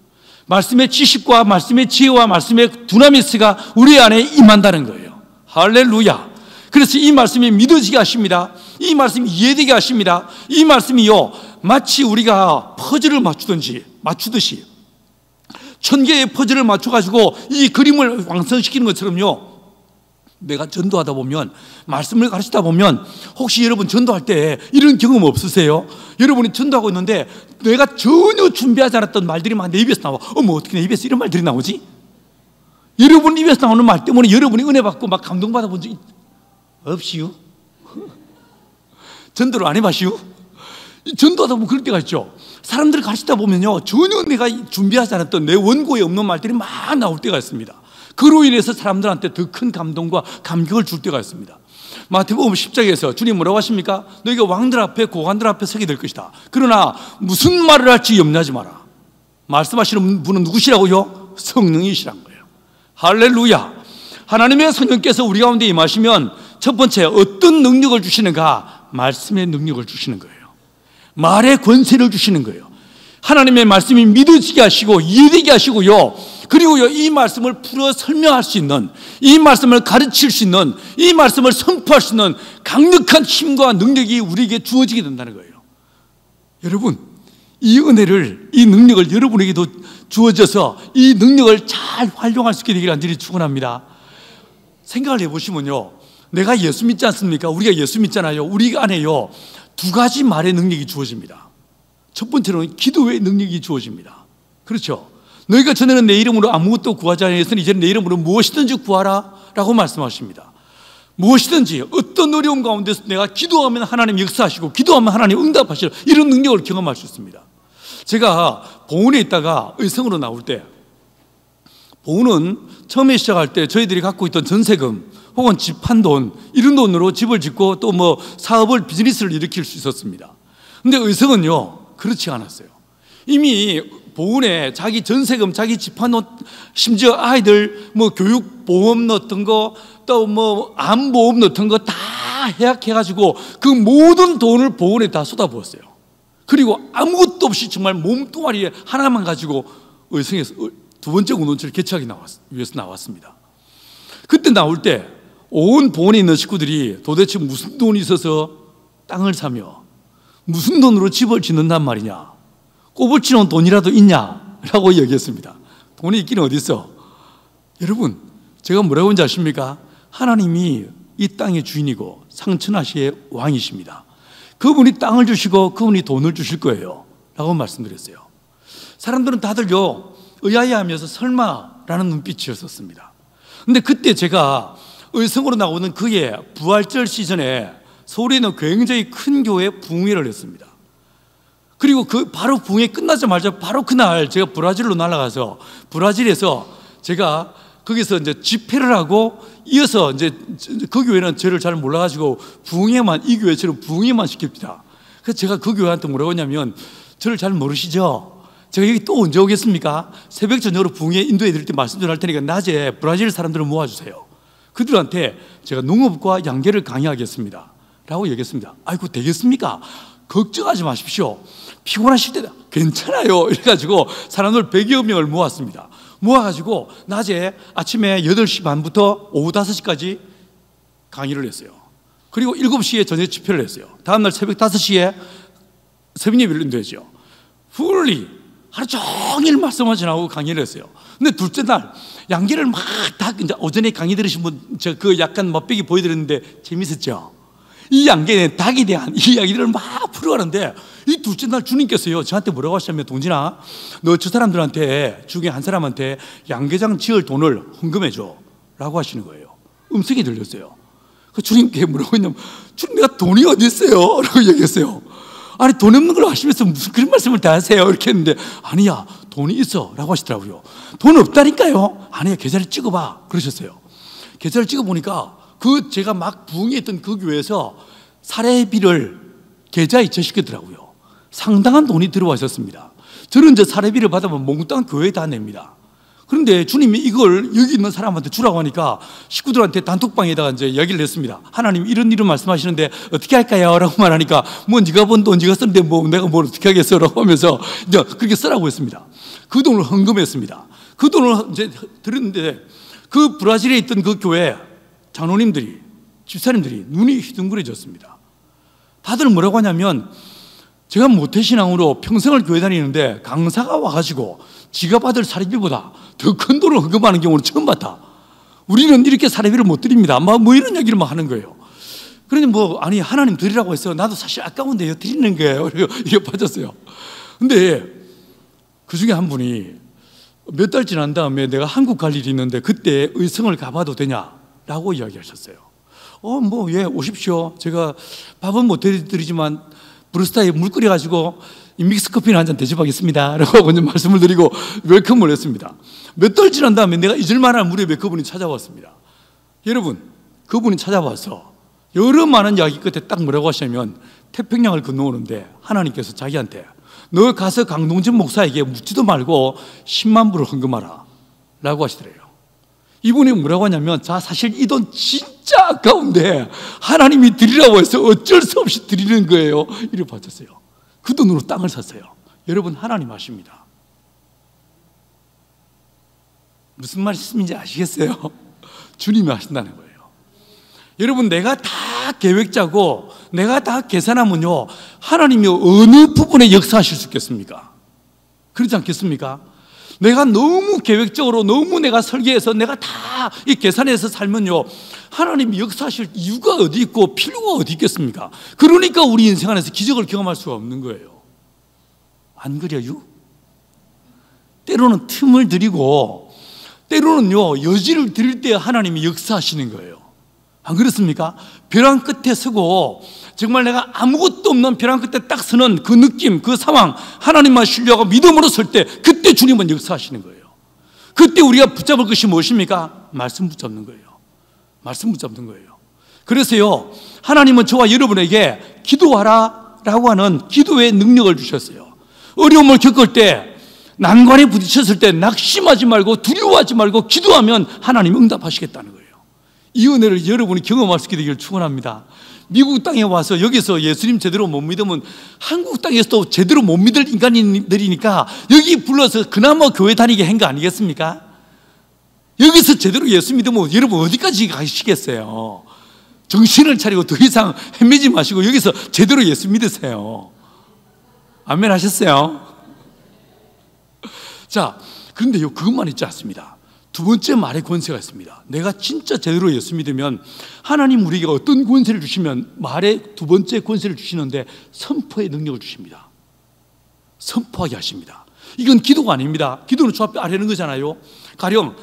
말씀의 지식과 말씀의 지혜와 말씀의 두나미스가 우리 안에 임한다는 거예요. 할렐루야. 그래서 이 말씀이 믿어지게 하십니다. 이 말씀이 이해되게 하십니다. 이 말씀이요, 마치 우리가 퍼즐을 맞추듯이 1000개의 퍼즐을 맞춰가지고 이 그림을 완성시키는 것처럼요, 내가 전도하다 보면, 말씀을 가르치다 보면, 혹시 여러분 전도할 때 이런 경험 없으세요? 여러분이 전도하고 있는데 내가 전혀 준비하지 않았던 말들이 막 내 입에서 나와. 어머, 어떻게 내 입에서 이런 말들이 나오지? 여러분 입에서 나오는 말 때문에 여러분이 은혜 받고 막 감동받아 본 적 없이요? 전도를 안 해봐시요? 전도하다 보면 그럴 때가 있죠. 사람들을 가르치다 보면요, 전혀 내가 준비하지 않았던 내 원고에 없는 말들이 막 나올 때가 있습니다. 그로 인해서 사람들한테 더 큰 감동과 감격을 줄 때가 있습니다. 마태복음 10장에서 주님 뭐라고 하십니까? 너희가 왕들 앞에 고관들 앞에 서게 될 것이다. 그러나 무슨 말을 할지 염려하지 마라. 말씀하시는 분은 누구시라고요? 성령이시란 거예요. 할렐루야. 하나님의 성령께서 우리 가운데 임하시면 첫 번째 어떤 능력을 주시는가? 말씀의 능력을 주시는 거예요. 말의 권세를 주시는 거예요. 하나님의 말씀이 믿어지게 하시고 이해되게 하시고요, 그리고요, 이 말씀을 풀어 설명할 수 있는, 이 말씀을 가르칠 수 있는, 이 말씀을 선포할 수 있는 강력한 힘과 능력이 우리에게 주어지게 된다는 거예요. 여러분, 이 은혜를, 이 능력을 여러분에게도 주어져서 이 능력을 잘 활용할 수 있게 되기를 간절히 축원합니다. 생각을 해보시면요, 내가 예수 믿지 않습니까? 우리가 예수 믿잖아요. 우리 안에요, 두 가지 말의 능력이 주어집니다. 첫 번째로는 기도의 능력이 주어집니다. 그렇죠? 너희가 전에는 내 이름으로 아무것도 구하지 아니하였으니 이제는 내 이름으로 무엇이든지 구하라 라고 말씀하십니다. 무엇이든지 어떤 어려움 가운데서 내가 기도하면 하나님 역사하시고 기도하면 하나님 응답하시고 이런 능력을 경험할 수 있습니다. 제가 보훈에 있다가 의성으로 나올 때, 보훈은 처음에 시작할 때 저희들이 갖고 있던 전세금 혹은 집 한 돈, 이런 돈으로 집을 짓고 또 뭐 사업을, 비즈니스를 일으킬 수 있었습니다. 근데 의성은요, 그렇지 않았어요. 이미 보훈에 자기 전세금, 자기 집 한 돈, 심지어 아이들 뭐 교육보험 넣었던 거, 또 뭐 암보험 넣었던 거 다 해약해가지고 그 모든 돈을 보훈에 다 쏟아부었어요. 그리고 아무것도 없이 정말 몸뚱아리에 하나만 가지고 의성에서 두 번째 운동체를 개최하기 위해서 나왔습니다. 그때 나올 때 온 보훈에 있는 식구들이 도대체 무슨 돈이 있어서 땅을 사며 무슨 돈으로 집을 짓는단 말이냐, 꼽을 치는 돈이라도 있냐라고 얘기했습니다. 돈이 있기는 어디 있어? 여러분, 제가 뭐라고 하는지 아십니까? 하나님이 이 땅의 주인이고 상천하시의 왕이십니다. 그분이 땅을 주시고 그분이 돈을 주실 거예요 라고 말씀드렸어요. 사람들은 다들요, 의아해하면서 설마라는 눈빛이었었습니다. 근데 그때 제가 의성으로 나오는 그의 부활절 시즌에 서울에 있는 굉장히 큰 교회에 부흥회를 했습니다. 그리고 바로 부흥회 끝나자마자 바로 그날 제가 브라질로 날아가서 브라질에서 제가 거기서 이제 집회를 하고 이어서 이제 그 교회는 저를 잘 몰라가지고 부흥회만, 이 교회처럼 부흥회만 시킵니다. 그래서 제가 그 교회한테 뭐라고 했냐면, 저를 잘 모르시죠? 제가 여기 또 언제 오겠습니까? 새벽 저녁으로 부흥회 인도해 드릴 때 말씀 좀 할 테니까 낮에 브라질 사람들을 모아주세요. 그들한테 제가 농업과 양계를 강의하겠습니다 라고 얘기했습니다. 아이고 되겠습니까? 걱정하지 마십시오. 피곤하실 때다. 괜찮아요. 이래가지고 사람들 100여 명을 모았습니다. 모아가지고 낮에 아침에 8시 반부터 오후 5시까지 강의를 했어요. 그리고 7시에 저녁 집회를 했어요. 다음날 새벽 5시에 새벽 예배를 인도했죠. 풀리 하루 종일 말씀을 전하고 강의를 했어요. 근데 둘째 날 양계를 막 다 이제 오전에 강의 들으신 분 저 그 약간 맛배기 보여드렸는데 재밌었죠? 이 양계에 닭에 대한 이야기들을 막 풀어가는데 이 둘째 날 주님께서요 저한테 뭐라고 하시냐면 동진아 너 저 사람들한테 중에 한 사람한테 양계장 지을 돈을 헌금해줘 라고 하시는 거예요. 음성이 들렸어요. 그 주님께 뭐라고 했냐면 주님 내가 돈이 어디 있어요? 라고 얘기했어요. 아니 돈 없는 걸 하시면서 무슨 그런 말씀을 다 하세요? 이렇게 했는데 아니야 돈이 있어 라고 하시더라고요. 돈 없다니까요. 아니야 계좌를 찍어봐 그러셨어요. 계좌를 찍어보니까 그 제가 막 부흥했던 그 교회에서 사례비를 계좌에 저시켰더라고요. 상당한 돈이 들어와 있었습니다. 저는 저 사례비를 받으면 몽땅 교회에 다 냅니다. 그런데 주님이 이걸 여기 있는 사람한테 주라고 하니까 식구들한테 단톡방에다가 이제 이야기를 했습니다. 하나님 이런 말씀하시는데 어떻게 할까요? 라고 말하니까 뭐 네가 번 돈 네가 쓰는데 뭐 내가 뭘 어떻게 하겠어? 라고 하면서 이제 그렇게 쓰라고 했습니다. 그 돈을 헌금했습니다. 그 돈을 이제 드렸는데 그 브라질에 있던 그 교회 장로님들이 집사님들이 눈이 휘둥그레졌습니다. 다들 뭐라고 하냐면 제가 모태신앙으로 평생을 교회 다니는데 강사가 와가지고 지가 받을 사례비보다 더 큰 돈을 헌금하는 경우는 처음 봤다. 우리는 이렇게 사례비를 못 드립니다. 뭐 이런 얘기를 막 하는 거예요. 그러니 뭐 아니 하나님 드리라고 했어요. 나도 사실 아까운데 드리는 거예요. 이게 빠졌어요. 근데 그 중에 한 분이 몇 달 지난 다음에 내가 한국 갈 일이 있는데 그때 의성을 가봐도 되냐라고 이야기하셨어요. 예 오십시오. 제가 밥은 못 드리지만 브루스타에 물 끓여가지고 믹스커피는 한 잔 대접하겠습니다 라고 먼저 말씀을 드리고 웰컴을 했습니다. 몇 달 지난 다음에 내가 잊을만한 무렵에 그분이 찾아왔습니다. 여러분 그분이 찾아와서 여러 많은 이야기 끝에 딱 뭐라고 하시냐면 태평양을 건너오는데 하나님께서 자기한테 너 가서 강동진 목사에게 묻지도 말고 10만 불을 헌금하라 라고 하시더래요. 이분이 뭐라고 하냐면 자 사실 이 돈 진짜 아까운데 하나님이 드리라고 해서 어쩔 수 없이 드리는 거예요. 이를 바쳤어요. 그 돈으로 땅을 샀어요. 여러분 하나님 아십니다. 무슨 말씀인지 아시겠어요? 주님이 하신다는 거예요. 여러분 내가 다 계획 짜고 내가 다 계산하면요 하나님이 어느 부분에 역사하실 수 있겠습니까? 그렇지 않겠습니까? 내가 너무 계획적으로 너무 내가 설계해서 내가 다 이 계산해서 살면요 하나님이 역사하실 이유가 어디 있고 필요가 어디 있겠습니까? 그러니까 우리 인생 안에서 기적을 경험할 수가 없는 거예요. 안 그래요? 때로는 틈을 드리고 때로는요 여지를 드릴 때 하나님이 역사하시는 거예요. 안 그렇습니까? 벼랑 끝에 서고 정말 내가 아무것도 없는 벼랑 끝에 딱 서는 그 느낌, 그 상황 하나님만 신뢰하고 믿음으로 설 때 그때 주님은 역사하시는 거예요. 그때 우리가 붙잡을 것이 무엇입니까? 말씀 붙잡는 거예요. 말씀 붙잡는 거예요. 그래서요 하나님은 저와 여러분에게 기도하라 라고 하는 기도의 능력을 주셨어요. 어려움을 겪을 때 난관에 부딪혔을 때 낙심하지 말고 두려워하지 말고 기도하면 하나님 응답하시겠다는 거예요. 이 은혜를 여러분이 경험할 수 있게 되기를 축원합니다. 미국 땅에 와서 여기서 예수님 제대로 못 믿으면 한국 땅에서도 제대로 못 믿을 인간들이니까 여기 불러서 그나마 교회 다니게 한 거 아니겠습니까? 여기서 제대로 예수 믿으면 여러분 어디까지 가시겠어요? 정신을 차리고 더 이상 헤매지 마시고 여기서 제대로 예수 믿으세요. 아멘 하셨어요? 자, 그런데요 그것만 있지 않습니다. 두 번째 말의 권세가 있습니다. 내가 진짜 제대로 예수 믿으면 하나님 우리에게 어떤 권세를 주시면 말의 두 번째 권세를 주시는데 선포의 능력을 주십니다. 선포하게 하십니다. 이건 기도가 아닙니다. 기도는 저 앞에 아뢰는 거잖아요. 가령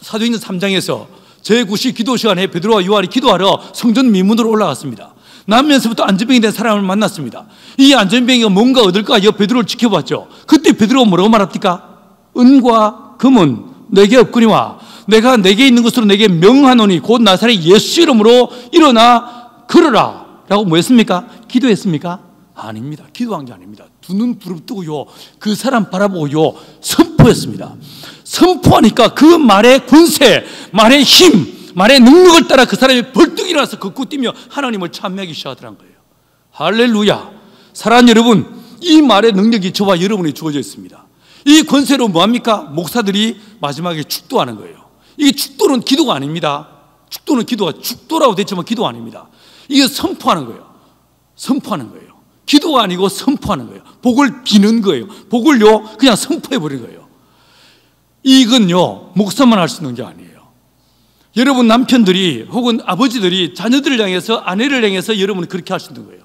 사도행전 3장에서 제9시 기도 시간에 베드로와 요한이 기도하러 성전 미문으로 올라갔습니다. 남면서부터 안전병이 된 사람을 만났습니다. 이 안전병이가 뭔가 얻을까 하여 베드로를 지켜봤죠. 그때 베드로가 뭐라고 말합니까? 은과 금은 내게 없거니와 내가 내게 있는 것으로 내게 명하노니 곧 나사렛 예수 이름으로 일어나 걸어라 라고 뭐 했습니까? 기도했습니까? 아닙니다. 기도한 게 아닙니다. 두 눈 부릅뜨고요 그 사람 바라보고요 선포했습니다. 선포하니까 그 말의 권세, 말의 힘, 말의 능력을 따라 그 사람이 벌떡 일어나서 걷고 뛰며 하나님을 찬미하기 시작하더란 거예요. 할렐루야. 사랑하는 여러분, 이 말의 능력이 저와 여러분이 주어져 있습니다. 이 권세로 뭐합니까? 목사들이 마지막에 축도하는 거예요. 이게 축도는 기도가 아닙니다. 축도는 기도가 축도라고 됐지만 기도 아닙니다. 이게 선포하는 거예요. 선포하는 거예요. 기도가 아니고 선포하는 거예요. 복을 비는 거예요. 복을요 그냥 선포해 버리는 거예요. 이건요, 목사만 할 수 있는 게 아니에요. 여러분 남편들이 혹은 아버지들이 자녀들을 향해서, 아내를 향해서 여러분이 그렇게 할 수 있는 거예요.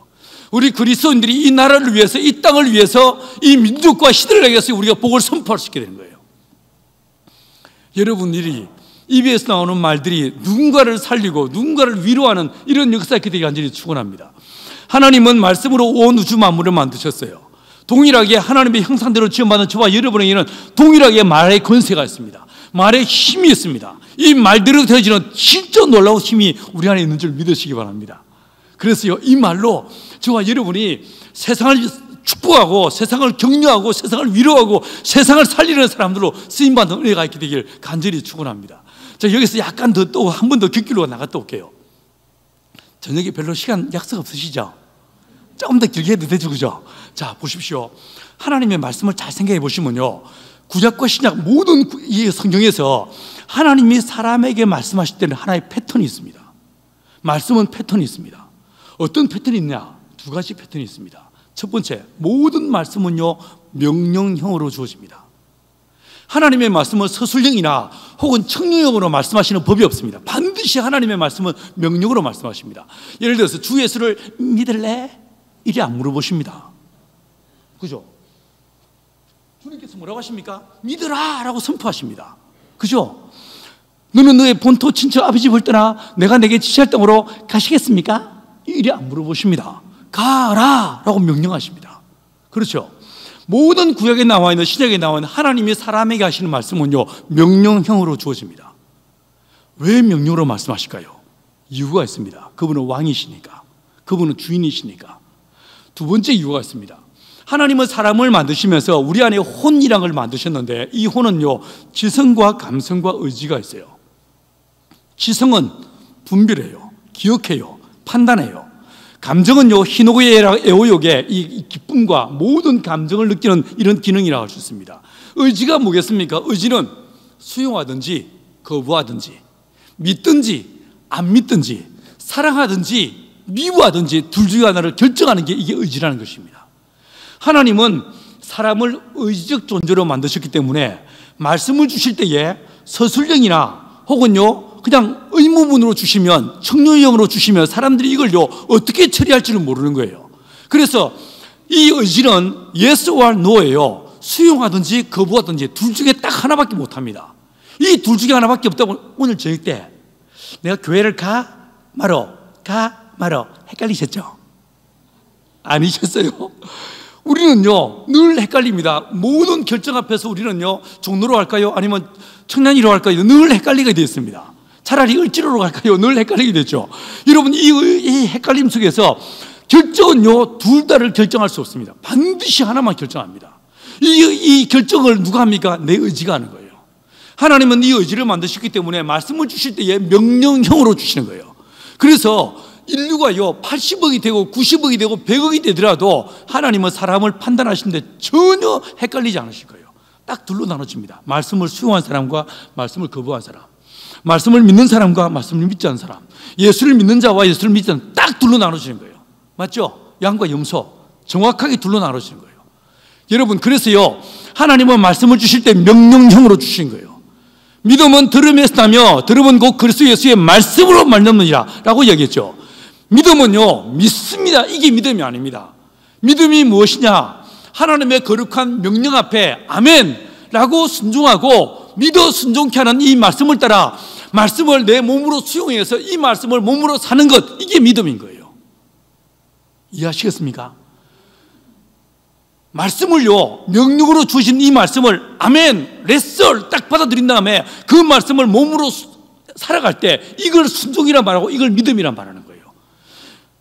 우리 그리스도인들이 이 나라를 위해서, 이 땅을 위해서, 이 민족과 시대를 향해서 우리가 복을 선포할 수 있게 되는 거예요. 여러분들이 입에서 나오는 말들이 누군가를 살리고 누군가를 위로하는 이런 역사가 있게 되기 간절히 축원합니다. 하나님은 말씀으로 온 우주 만물을 만드셨어요. 동일하게 하나님의 형상대로 지음받은 저와 여러분에게는 동일하게 말의 권세가 있습니다. 말의 힘이 있습니다. 이 말대로 되어지는 진짜 놀라운 힘이 우리 안에 있는 줄 믿으시기 바랍니다. 그래서요, 이 말로 저와 여러분이 세상을 축복하고 세상을 격려하고 세상을 위로하고 세상을 살리는 사람들로 쓰임받는 은혜가 있게 되길 간절히 축원합니다. 자, 여기서 약간 더 또 한 번 더 귓길로 나갔다 올게요. 저녁에 별로 시간 약속 없으시죠? 조금 더 길게 해도 되죠, 그죠? 자, 보십시오. 하나님의 말씀을 잘 생각해 보시면요, 구약과 신약 모든 이 성경에서 하나님이 사람에게 말씀하실 때는 하나의 패턴이 있습니다. 말씀은 패턴이 있습니다. 어떤 패턴이 있냐? 두 가지 패턴이 있습니다. 첫 번째, 모든 말씀은요, 명령형으로 주어집니다. 하나님의 말씀은 서술형이나 혹은 청령형으로 말씀하시는 법이 없습니다. 반드시 하나님의 말씀은 명령으로 말씀하십니다. 예를 들어서 주 예수를 믿을래? 이리 안 물어보십니다. 그죠? 주님께서 뭐라고 하십니까? 믿으라! 라고 선포하십니다. 그죠? 너는 너의 본토 친척 아버지 집을 떠나 내가 내게 지시할 땅으로 가시겠습니까? 이리 안 물어보십니다. 가라! 라고 명령하십니다. 그렇죠? 모든 구약에 나와 있는, 신약에 나와 있는 하나님이 사람에게 하시는 말씀은요, 명령형으로 주어집니다. 왜 명령으로 말씀하실까요? 이유가 있습니다. 그분은 왕이시니까. 그분은 주인이시니까. 두 번째 이유가 있습니다. 하나님은 사람을 만드시면서 우리 안에 혼이란 걸 만드셨는데, 이 혼은요, 지성과 감성과 의지가 있어요. 지성은 분별해요, 기억해요, 판단해요. 감정은요, 희노애락 애호욕의 이 기쁨과 모든 감정을 느끼는 이런 기능이라고 할 수 있습니다. 의지가 뭐겠습니까? 의지는 수용하든지 거부하든지, 믿든지 안 믿든지, 사랑하든지 미워하든지 둘 중에 하나를 결정하는 게 이게 의지라는 것입니다. 하나님은 사람을 의지적 존재로 만드셨기 때문에 말씀을 주실 때에 서술형이나 혹은요, 그냥 의무문으로 주시면, 청료형으로 주시면 사람들이 이걸요, 어떻게 처리할지는 모르는 거예요. 그래서 이 의지는 yes와 no예요. 수용하든지 거부하든지 둘 중에 딱 하나밖에 못합니다. 이 둘 중에 하나밖에 없다고 오늘 저녁 때 내가 교회를 가 말어 헷갈리셨죠? 아니셨어요? 우리는요, 늘 헷갈립니다. 모든 결정 앞에서 우리는요, 종로로 갈까요? 아니면 청량리로 갈까요? 늘 헷갈리게 되어 있습니다. 차라리 을지로로 갈까요? 늘 헷갈리게 되죠. 여러분, 이 헷갈림 속에서 결정은요, 둘 다를 결정할 수 없습니다. 반드시 하나만 결정합니다. 이 결정을 누가 합니까? 내 의지가 하는 거예요. 하나님은 이 의지를 만드셨기 때문에 말씀을 주실 때에 명령형으로 주시는 거예요. 그래서 인류가요, 80억이 되고 90억이 되고 100억이 되더라도 하나님은 사람을 판단하시는데 전혀 헷갈리지 않으실 거예요. 딱 둘로 나눠집니다. 말씀을 수용한 사람과 말씀을 거부한 사람, 말씀을 믿는 사람과 말씀을 믿지 않는 사람, 예수를 믿는 자와 예수를 믿지 않는, 딱 둘로 나눠지는 거예요. 맞죠? 양과 염소 정확하게 둘로 나눠지는 거예요. 여러분, 그래서요, 하나님은 말씀을 주실 때 명령형으로 주신 거예요. 믿음은 들음에서 나며 들음은 곧 그리스도 예수의 말씀으로 말미암느니라 라고 얘기했죠. 믿음은요, 믿습니다. 이게 믿음이 아닙니다. 믿음이 무엇이냐? 하나님의 거룩한 명령 앞에 아멘 라고 순종하고 믿어 순종케 하는 이 말씀을 따라 말씀을 내 몸으로 수용해서 이 말씀을 몸으로 사는 것, 이게 믿음인 거예요. 이해하시겠습니까? 말씀을요, 명령으로 주신 이 말씀을 아멘, 렛설 딱 받아들인 다음에 그 말씀을 몸으로 살아갈 때 이걸 순종이라 말하고 이걸 믿음이라 말하는 거예요.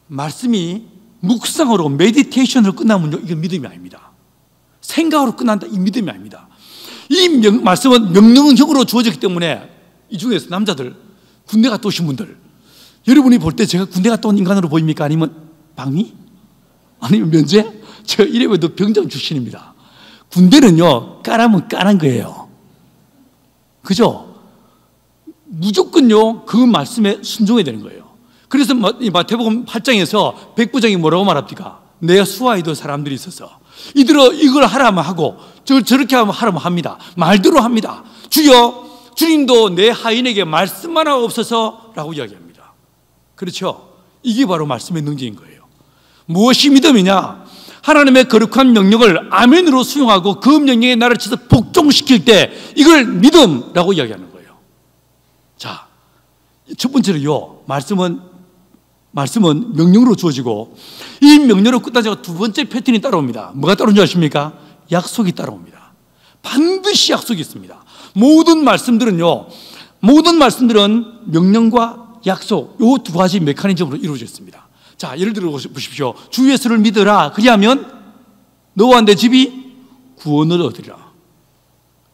말씀이 묵상으로 메디테이션으로 끝나면요, 이건 믿음이 아닙니다. 생각으로 끝난다, 이 믿음이 아닙니다. 이 말씀은 명령형으로 주어졌기 때문에 이 중에서 남자들, 군대 갔다 오신 분들, 여러분이 볼 때 제가 군대 갔다 온 인간으로 보입니까? 아니면 방위? 아니면 면제? 제가 이래봬도 병장 출신입니다. 군대는요, 까라면 까는 거예요. 그죠? 무조건요, 그 말씀에 순종해야 되는 거예요. 그래서 마태복음 8장에서 백부장이 뭐라고 말합니까? 내 수하에도 사람들이 있어서 이걸 하라면 하고 저렇게 하면 하라면 합니다. 말대로 합니다. 주여, 주님도 내 하인에게 말씀만 하고 없어서라고 이야기합니다. 그렇죠? 이게 바로 말씀의 능지인 거예요. 무엇이 믿음이냐? 하나님의 거룩한 명령을 아멘으로 수용하고 그 명령에 나를 쳐서 복종시킬 때 이걸 믿음이라고 이야기하는 거예요. 자, 첫 번째로요, 말씀은 명령으로 주어지고 이 명령으로 끝나자고 두 번째 패턴이 따라옵니다. 뭐가 따라오는 줄 아십니까? 약속이 따라옵니다. 반드시 약속이 있습니다. 모든 말씀들은 명령과 약속, 이 두 가지 메커니즘으로 이루어져 있습니다. 자, 예를 들어 보십시오. 주 예수를 믿으라. 그리하면 너와 내 집이 구원을 얻으리라.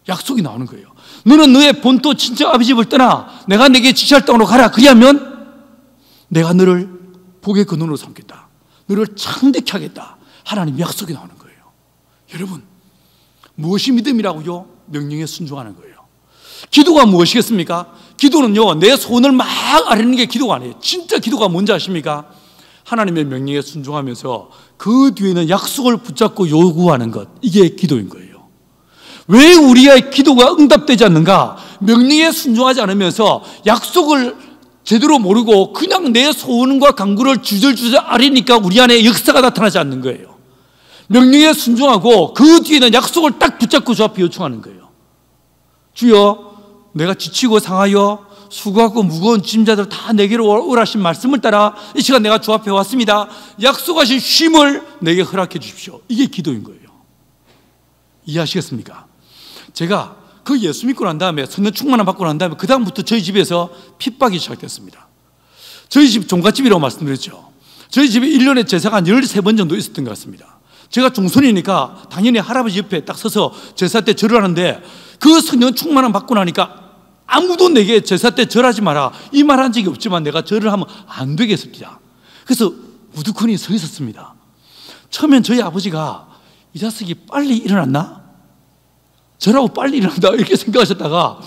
약속이 나오는 거예요. 너는 너의 본토 친척 아버지 집을 떠나 내가 내게 지시할 땅으로 가라. 그리하면 내가 너를 복의 근원으로 삼겠다. 너를 창대케 하겠다. 하나님 약속이 나오는 거예요. 여러분, 무엇이 믿음이라고요? 명령에 순종하는 거예요. 기도가 무엇이겠습니까? 기도는요, 내 소원을 막 아뢰는 게 기도가 아니에요. 진짜 기도가 뭔지 아십니까? 하나님의 명령에 순종하면서 그 뒤에는 약속을 붙잡고 요구하는 것, 이게 기도인 거예요. 왜 우리의 기도가 응답되지 않는가? 명령에 순종하지 않으면서 약속을 제대로 모르고 그냥 내 소원과 간구를 주절주절 아뢰니까 우리 안에 역사가 나타나지 않는 거예요. 명령에 순종하고 그 뒤에는 약속을 딱 붙잡고 주 앞에 요청하는 거예요. 주여, 내가 지치고 상하여 수고하고 무거운 짐자들 다 내게로 오라신 말씀을 따라 이 시간 내가 주 앞에 왔습니다. 약속하신 쉼을 내게 허락해 주십시오. 이게 기도인 거예요. 이해하시겠습니까? 제가 그 예수 믿고 난 다음에 성령 충만함 받고 난 다음에 그 다음부터 저희 집에서 핍박이 시작됐습니다. 저희 집 종갓집이라고 말씀드렸죠. 저희 집에 1년에 제사가 한 13번 정도 있었던 것 같습니다. 제가 중손이니까 당연히 할아버지 옆에 딱 서서 제사 때 절을 하는데 그 성령 충만함 받고 나니까 아무도 내게 제사 때 절하지 마라 이 말 한 적이 없지만 내가 절을 하면 안 되겠습니다. 그래서 우두커니 서 있었습니다. 처음엔 저희 아버지가 이 자식이 빨리 일어났나? 절하고 빨리 일어난다 이렇게 생각하셨다가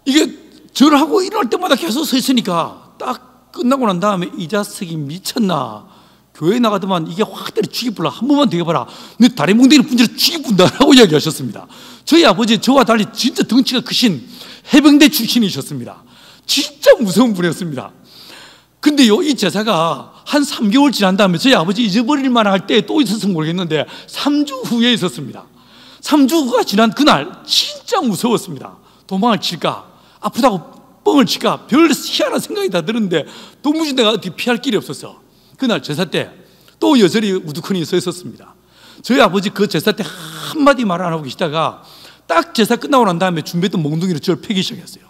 이게 절하고 일어날 때마다 계속 서 있으니까 딱 끝나고 난 다음에 이 자식이 미쳤나? 교회 나가더만 이게 확 때려 죽이불라 한 번만 더 해봐라. 내 다리 뭉댕이를 분질러 죽이분다라고 이야기하셨습니다. 저희 아버지 저와 달리 진짜 덩치가 크신 해병대 출신이셨습니다. 진짜 무서운 분이었습니다. 근데요, 이 제사가 한 3개월 지난 다음에 저희 아버지 잊어버릴 만할 때 또 있었을지 모르겠는데 3주 후에 있었습니다. 3주가 지난 그날 진짜 무서웠습니다. 도망을 칠까? 아프다고 뻥을 칠까? 별 희한한 생각이 다 드는데 도무지 내가 어떻게 피할 길이 없었어. 그날 제사 때 또 여전히 우두커니 서 있었습니다. 저희 아버지 그 제사 때 한마디 말 안 하고 계시다가 딱 제사 끝나고 난 다음에 준비했던 몽둥이로 저를 패기 시작했어요.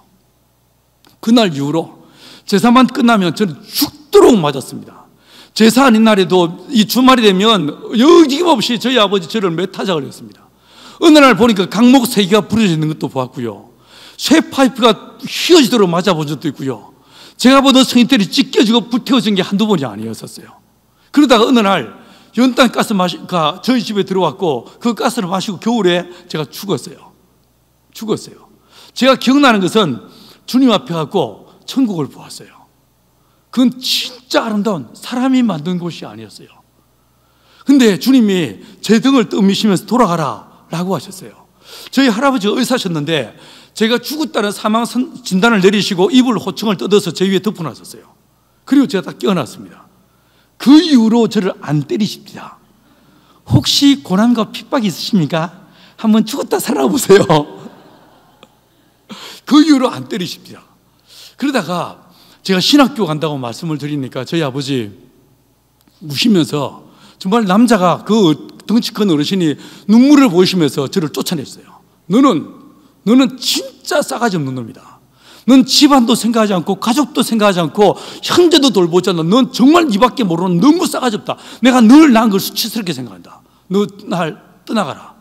그날 이후로 제사만 끝나면 저는 죽도록 맞았습니다. 제사 아닌 날에도 이 주말이 되면 여지없이 저희 아버지 저를 매타작을 했습니다. 어느 날 보니까 강목 3개가 부러져 있는 것도 보았고요. 쇠 파이프가 휘어지도록 맞아본 적도 있고요. 제가 보던 성인들이 찢겨지고 불태워진 게 한두 번이 아니었었어요. 그러다가 어느 날 연탄 가스가 저희 집에 들어왔고 그 가스를 마시고 겨울에 제가 죽었어요. 제가 기억나는 것은 주님 앞에 가고 천국을 보았어요. 그건 진짜 아름다운 사람이 만든 곳이 아니었어요. 근데 주님이 제 등을 떠미시면서 돌아가라 라고 하셨어요. 저희 할아버지가 의사셨는데 제가 죽었다는 사망 진단을 내리시고 이불 호청을 뜯어서 제 위에 덮어놨었어요. 그리고 제가 딱 깨어났습니다. 그 이후로 저를 안 때리십니다. 혹시 고난과 핍박이 있으십니까? 한번 죽었다 살아보세요. 그 이후로 안 때리십니다. 그러다가 제가 신학교 간다고 말씀을 드리니까 저희 아버지 우시면서 정말 남자가 그 덩치 큰 어르신이 눈물을 보이시면서 저를 쫓아냈어요. 너는 진짜 싸가지 없는 놈이다. 넌 집안도 생각하지 않고 가족도 생각하지 않고 형제도 돌보지 않아. 넌 정말 이밖에 모르는 너무 싸가지 없다. 내가 늘 낳은 걸 수치스럽게 생각한다. 너 날 떠나가라.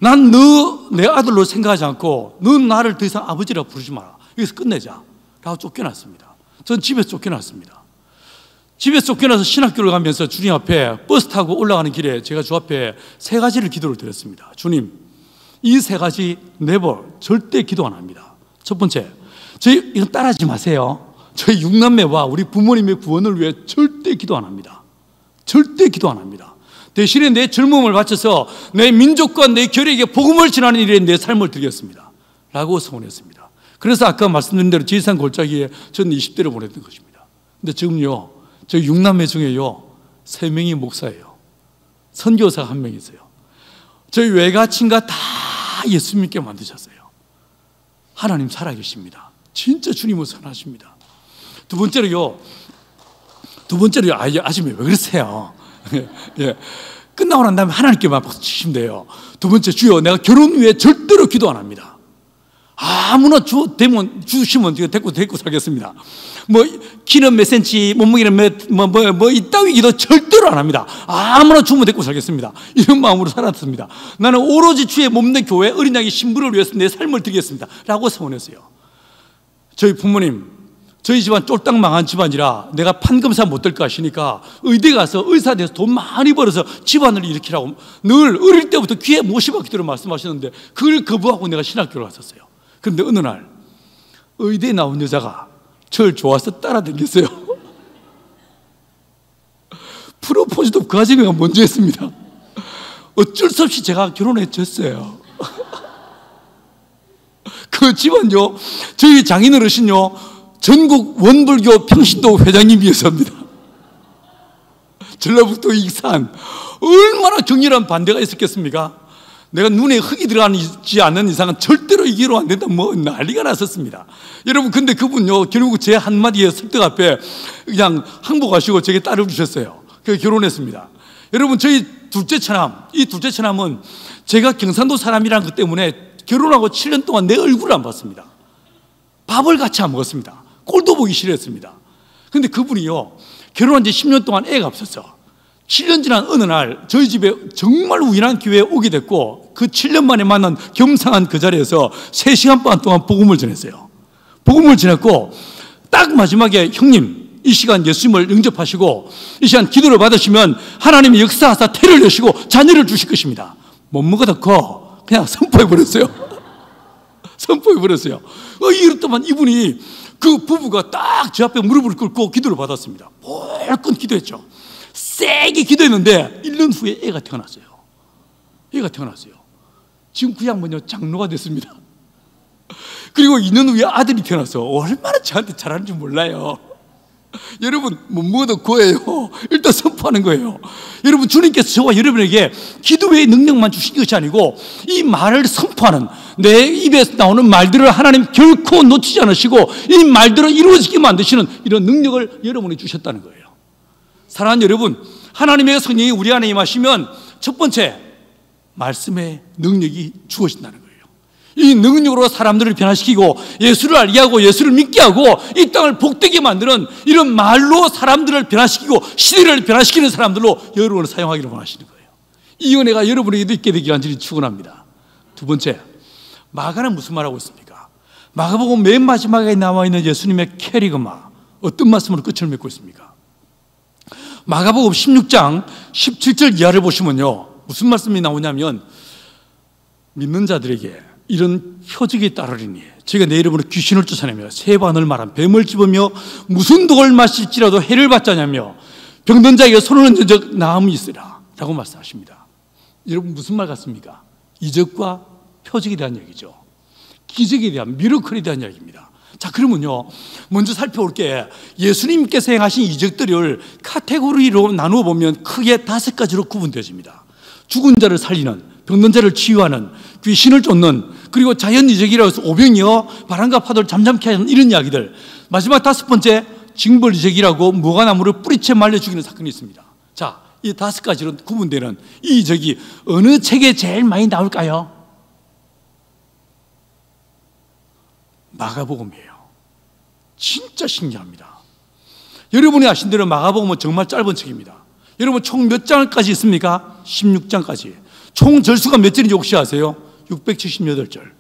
난 너 내 아들로 생각하지 않고 넌 나를 더 이상 아버지라고 부르지 마라. 여기서 끝내자 라고 쫓겨났습니다. 전 집에서 쫓겨났습니다. 집에서 쫓겨나서 신학교를 가면서 주님 앞에 버스 타고 올라가는 길에 제가 주 앞에 3가지를 기도를 드렸습니다. 주님, 이 3가지 never, 절대 기도 안 합니다. 첫 번째, 저희 이건 따라하지 마세요. 저희 6남매와 우리 부모님의 구원을 위해 절대 기도 안 합니다. 절대 기도 안 합니다. 대신에 내 젊음을 바쳐서 내 민족과 내 결에게 복음을 전하는 일에 내 삶을 드리겠습니다. 라고 서원했습니다. 그래서 아까 말씀드린 대로 지리산 골짜기에 저는 20대를 보냈던 것입니다. 근데 지금요, 저희 6남매 중에요 3명이 목사예요. 선교사가 1명 있어요. 저희 외가 친가 다 예수 믿게 만드셨어요. 하나님 살아계십니다. 진짜 주님은 선하십니다. 두 번째로요, 아시면 왜 그러세요? 예. 끝나고 난 다음에 하나님께만 박수 치시면 돼요. 두 번째, 주여 내가 결혼 후에 절대로 기도 안 합니다. 아무나 주시면 데리고 살겠습니다. 뭐 키는 몇 센치, 몸무게는 이따위 기도 절대로 안 합니다. 아무나 주면 데리고 살겠습니다. 이런 마음으로 살았습니다. 나는 오로지 주의 몸된 교회 어린 양의 신부를 위해서 내 삶을 드리겠습니다 라고 서원했어요. 저희 부모님, 저희 집안 쫄딱 망한 집안이라 내가 판검사 못 될 거 아시니까 의대 가서 의사 돼서 돈 많이 벌어서 집안을 일으키라고 늘 어릴 때부터 귀에 못씹어 기도를 말씀하셨는데 그걸 거부하고 내가 신학교를 갔었어요. 그런데 어느 날 의대에 나온 여자가 저를 좋아서 따라다녔어요. 프로포즈도 그 아줌마가 먼저 했습니다. 어쩔 수 없이 제가 결혼해줬어요. 그 집안요, 저희 장인어르신요 전국 원불교 평신도 회장님이었습니다. 전라북도 익산 얼마나 격렬한 반대가 있었겠습니까? 내가 눈에 흙이 들어가지 않는 이상은 절대로 이기로 안 된다 뭐 난리가 났었습니다. 여러분, 근데 그분요 결국 제 한마디에 설득 앞에 그냥 항복하시고 제게 딸을 주셨어요. 그래서 결혼했습니다. 여러분, 저희 둘째 처남, 이 둘째 처남은 제가 경상도 사람이라는 것 때문에 결혼하고 7년 동안 내 얼굴을 안 봤습니다. 밥을 같이 안 먹었습니다. 꼴도 보기 싫어했습니다. 근데 그분이요 결혼한 지 10년 동안 애가 없었어. 7년 지난 어느 날 저희 집에 정말 우연한 기회에 오게 됐고 그 7년 만에 만난 겸상한 그 자리에서 3시간 반 동안 복음을 전했어요. 복음을 전했고 딱 마지막에 형님 이 시간 예수님을 영접하시고 이 시간 기도를 받으시면 하나님이 역사하사 태를 여시고 자녀를 주실 것입니다. 못 먹어놓고 그냥 선포해버렸어요. 선포해버렸어요. 이렇더만 이분이 그 부부가 딱 제 앞에 무릎을 꿇고 기도를 받았습니다. 벌끈 기도했죠. 세게 기도했는데 1년 후에 애가 태어났어요. 애가 태어났어요. 지금 그 양반요 장로가 됐습니다. 그리고 2년 후에 아들이 태어났어. 얼마나 저한테 잘하는지 몰라요. 여러분, 못 먹어도 구해요. 일단 선포하는 거예요. 여러분, 주님께서 저와 여러분에게 기도의 능력만 주신 것이 아니고 이 말을 선포하는, 내 입에서 나오는 말들을 하나님 결코 놓치지 않으시고 이 말들을 이루어지게 만드시는 이런 능력을 여러분이 주셨다는 거예요. 사랑하는 여러분, 하나님의 성령이 우리 안에 임하시면 첫 번째, 말씀의 능력이 주어진다는 거예요. 이 능력으로 사람들을 변화시키고 예수를 알게 하고 예수를 믿게 하고 이 땅을 복되게 만드는 이런 말로 사람들을 변화시키고 시대를 변화시키는 사람들로 여러분을 사용하기를 원하시는 거예요. 이 은혜가 여러분에게도 있게 되기를 간절히 축원합니다. 두 번째, 마가는 무슨 말하고 있습니까? 마가복음 맨 마지막에 나와 있는 예수님의 캐리그마, 어떤 말씀으로 끝을 맺고 있습니까? 마가복음 16장 17절 이하를 보시면요 무슨 말씀이 나오냐면 믿는 자들에게 이런 표적이 따르리니 저희가 내 이름으로 귀신을 쫓아내며 새 바늘 말한 뱀을 집으며 무슨 독을 마실지라도 해를 받자냐며 병든 자에게 손을 얹은 적 나음이 있으라 라고 말씀하십니다. 여러분, 무슨 말 같습니까? 이적과 표적에 대한 얘기죠. 기적에 대한, 미러클에 대한 이야기입니다. 자, 그러면요 먼저 살펴볼 게 예수님께서 행하신 이적들을 카테고리로 나누어 보면 크게 5가지로 구분되어집니다. 죽은 자를 살리는, 병든 자를 치유하는, 귀신을 쫓는, 그리고 자연 이적이라고 해서 오병이어 바람과 파도를 잠잠케 하는 이런 이야기들. 마지막 5번째, 징벌 이적이라고 무화과나무를 뿌리채 말려 죽이는 사건이 있습니다. 자, 이 5가지로 구분되는 이 이적이 어느 책에 제일 많이 나올까요? 마가복음이에요. 진짜 신기합니다. 여러분이 아신 대로 마가복음은 정말 짧은 책입니다. 여러분, 총 몇 장까지 있습니까? 16장까지. 총 절수가 몇 절인지 혹시 아세요? 678절.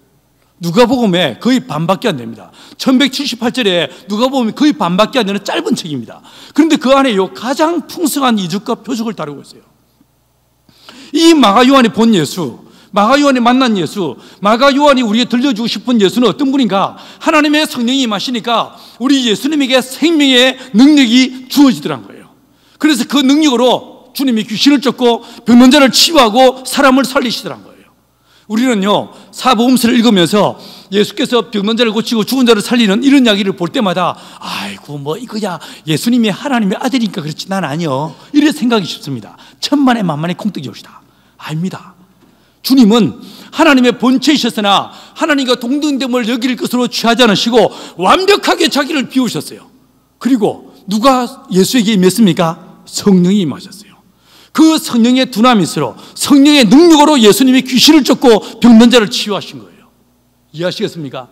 누가복음에 거의 반밖에 안 됩니다. 1178절에 누가복음이 거의 반밖에 안 되는 짧은 책입니다. 그런데 그 안에 가장 풍성한 이적과 표적을 다루고 있어요. 이 마가 요한이 본 예수, 마가 요한이 만난 예수, 마가 요한이 우리에게 들려주고 싶은 예수는 어떤 분인가? 하나님의 성령이 임하시니까 우리 예수님에게 생명의 능력이 주어지더란 거예요. 그래서 그 능력으로 주님이 귀신을 쫓고 병든 자를 치유하고 사람을 살리시더란 거예요. 우리는요 사복음서를 읽으면서 예수께서 병든 자를 고치고 죽은 자를 살리는 이런 이야기를 볼 때마다 아이고 뭐 이거야 예수님이 하나님의 아들이니까 그렇지 난 아니요 이런 생각이 쉽습니다. 천만에 만만의 콩떡이옵시다. 아닙니다. 주님은 하나님의 본체이셨으나 하나님과 동등됨을 여길 것으로 취하지 않으시고 완벽하게 자기를 비우셨어요. 그리고 누가 예수에게 임했습니까? 성령이 임하셨어요. 그 성령의 두나미스로 성령의 능력으로 예수님이 귀신을 쫓고 병든 자를 치유하신 거예요. 이해하시겠습니까?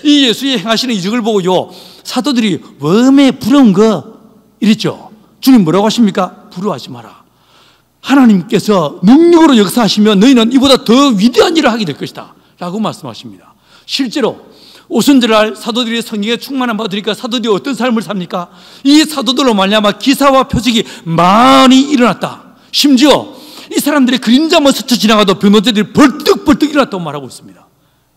이 예수의 행하시는 이적을 보고요 사도들이 웜에 부러운 거 이랬죠. 주님 뭐라고 하십니까? 부러워하지 마라. 하나님께서 능력으로 역사하시면 너희는 이보다 더 위대한 일을 하게 될 것이다 라고 말씀하십니다. 실제로 오순절날 사도들이 성령에 충만한 바들이니까 사도들이 어떤 삶을 삽니까? 이 사도들로 말미암아 기사와 표적이 많이 일어났다. 심지어 이 사람들의 그림자만 스쳐 지나가도 병원자들이 벌떡벌떡 일어났다고 말하고 있습니다.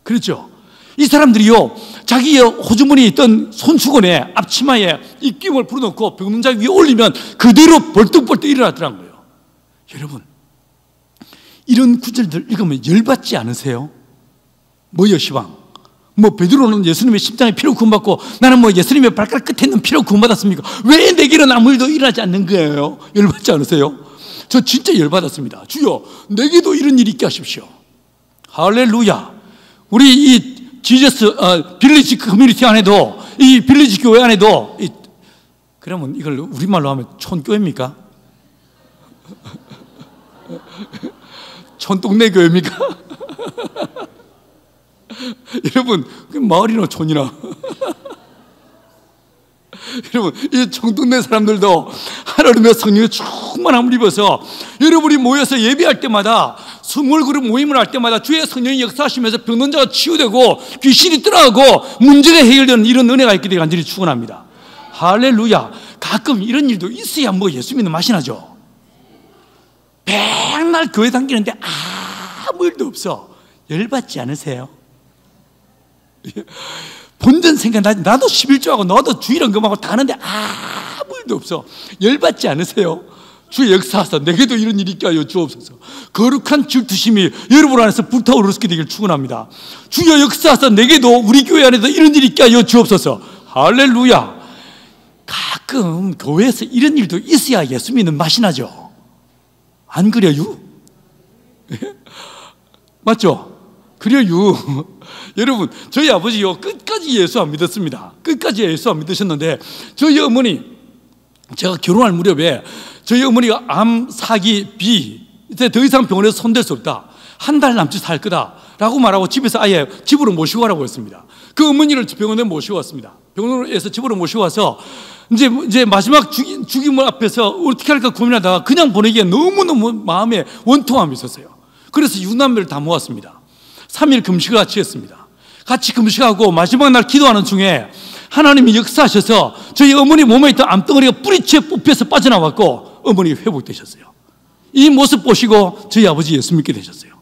그렇죠? 이 사람들이요 자기의 호주머니에 있던 손수건에 앞치마에 입김을 불어넣고 병자 위에 올리면 그대로 벌떡벌떡 일어났더라는 거예요. 여러분 이런 구절들 읽으면 열받지 않으세요? 뭐요 시방? 뭐 베드로는 예수님의 심장에 피로 구원받고 나는 뭐 예수님의 발가락 끝에 있는 피로 구원받았습니까? 왜 내게는 아무 일도 일어나지 않는 거예요? 열받지 않으세요? 저 진짜 열받았습니다. 주여 내게도 이런 일이 있게 하십시오. 할렐루야. 우리 이 지저스 빌리지 커뮤니티 안에도 이 빌리지 교회 안에도 그러면 이걸 우리말로 하면 촌교회입니까? 촌동네 교회입니까? 여러분 마을이나 촌이나 여러분 이 촌동네 사람들도 하나님의 성령의 충만함을 입어서 여러분이 모여서 예배할 때마다 스몰 그룹 모임을 할 때마다 주의 성령이 역사하시면서 병든 자가 치유되고 귀신이 떠나가고 문제가 해결되는 이런 은혜가 있게 되길 간절히 축원합니다. 할렐루야. 가끔 이런 일도 있어야 뭐 예수 믿는 맛이 나죠. 백날 교회 다니는데 아무 일도 없어. 열받지 않으세요? 본전 생각나지. 나도 11조하고 너도 주일은 금하고 다 하는데 아무 일도 없어. 열받지 않으세요? 주의 역사하사 내게도 이런 일이 있게 하여 주옵소서. 거룩한 질투심이 여러분 안에서 불타오르게 되길 축원합니다. 주여 역사하사 내게도 우리 교회 안에도 이런 일이 있게 하여 주옵소서. 할렐루야. 가끔 교회에서 이런 일도 있어야 예수 믿는 맛이 나죠. 안 그래요? 맞죠? 그래요. 여러분 저희 아버지요 끝까지 예수 안 믿었습니다. 끝까지 예수 안 믿으셨는데 저희 어머니 제가 결혼할 무렵에 저희 어머니가 암, 사기, 비 이제 더 이상 병원에서 손댈 수 없다. 한 달 남짓 살 거다 라고 말하고 집에서 아예 집으로 모시고 가라고 했습니다. 그 어머니를 병원에 모시고 왔습니다. 병원에서 집으로 모시고 와서 이제 마지막 죽임을 앞에서 어떻게 할까 고민하다가 그냥 보내기에 너무너무 마음에 원통함이 있었어요. 그래서 유남매를 다 모았습니다. 3일 금식을 같이 했습니다. 같이 금식하고 마지막 날 기도하는 중에 하나님이 역사하셔서 저희 어머니 몸에 있던 암덩어리가 뿌리채 뽑혀서 빠져나왔고 어머니가 회복되셨어요. 이 모습 보시고 저희 아버지 예수 믿게 되셨어요.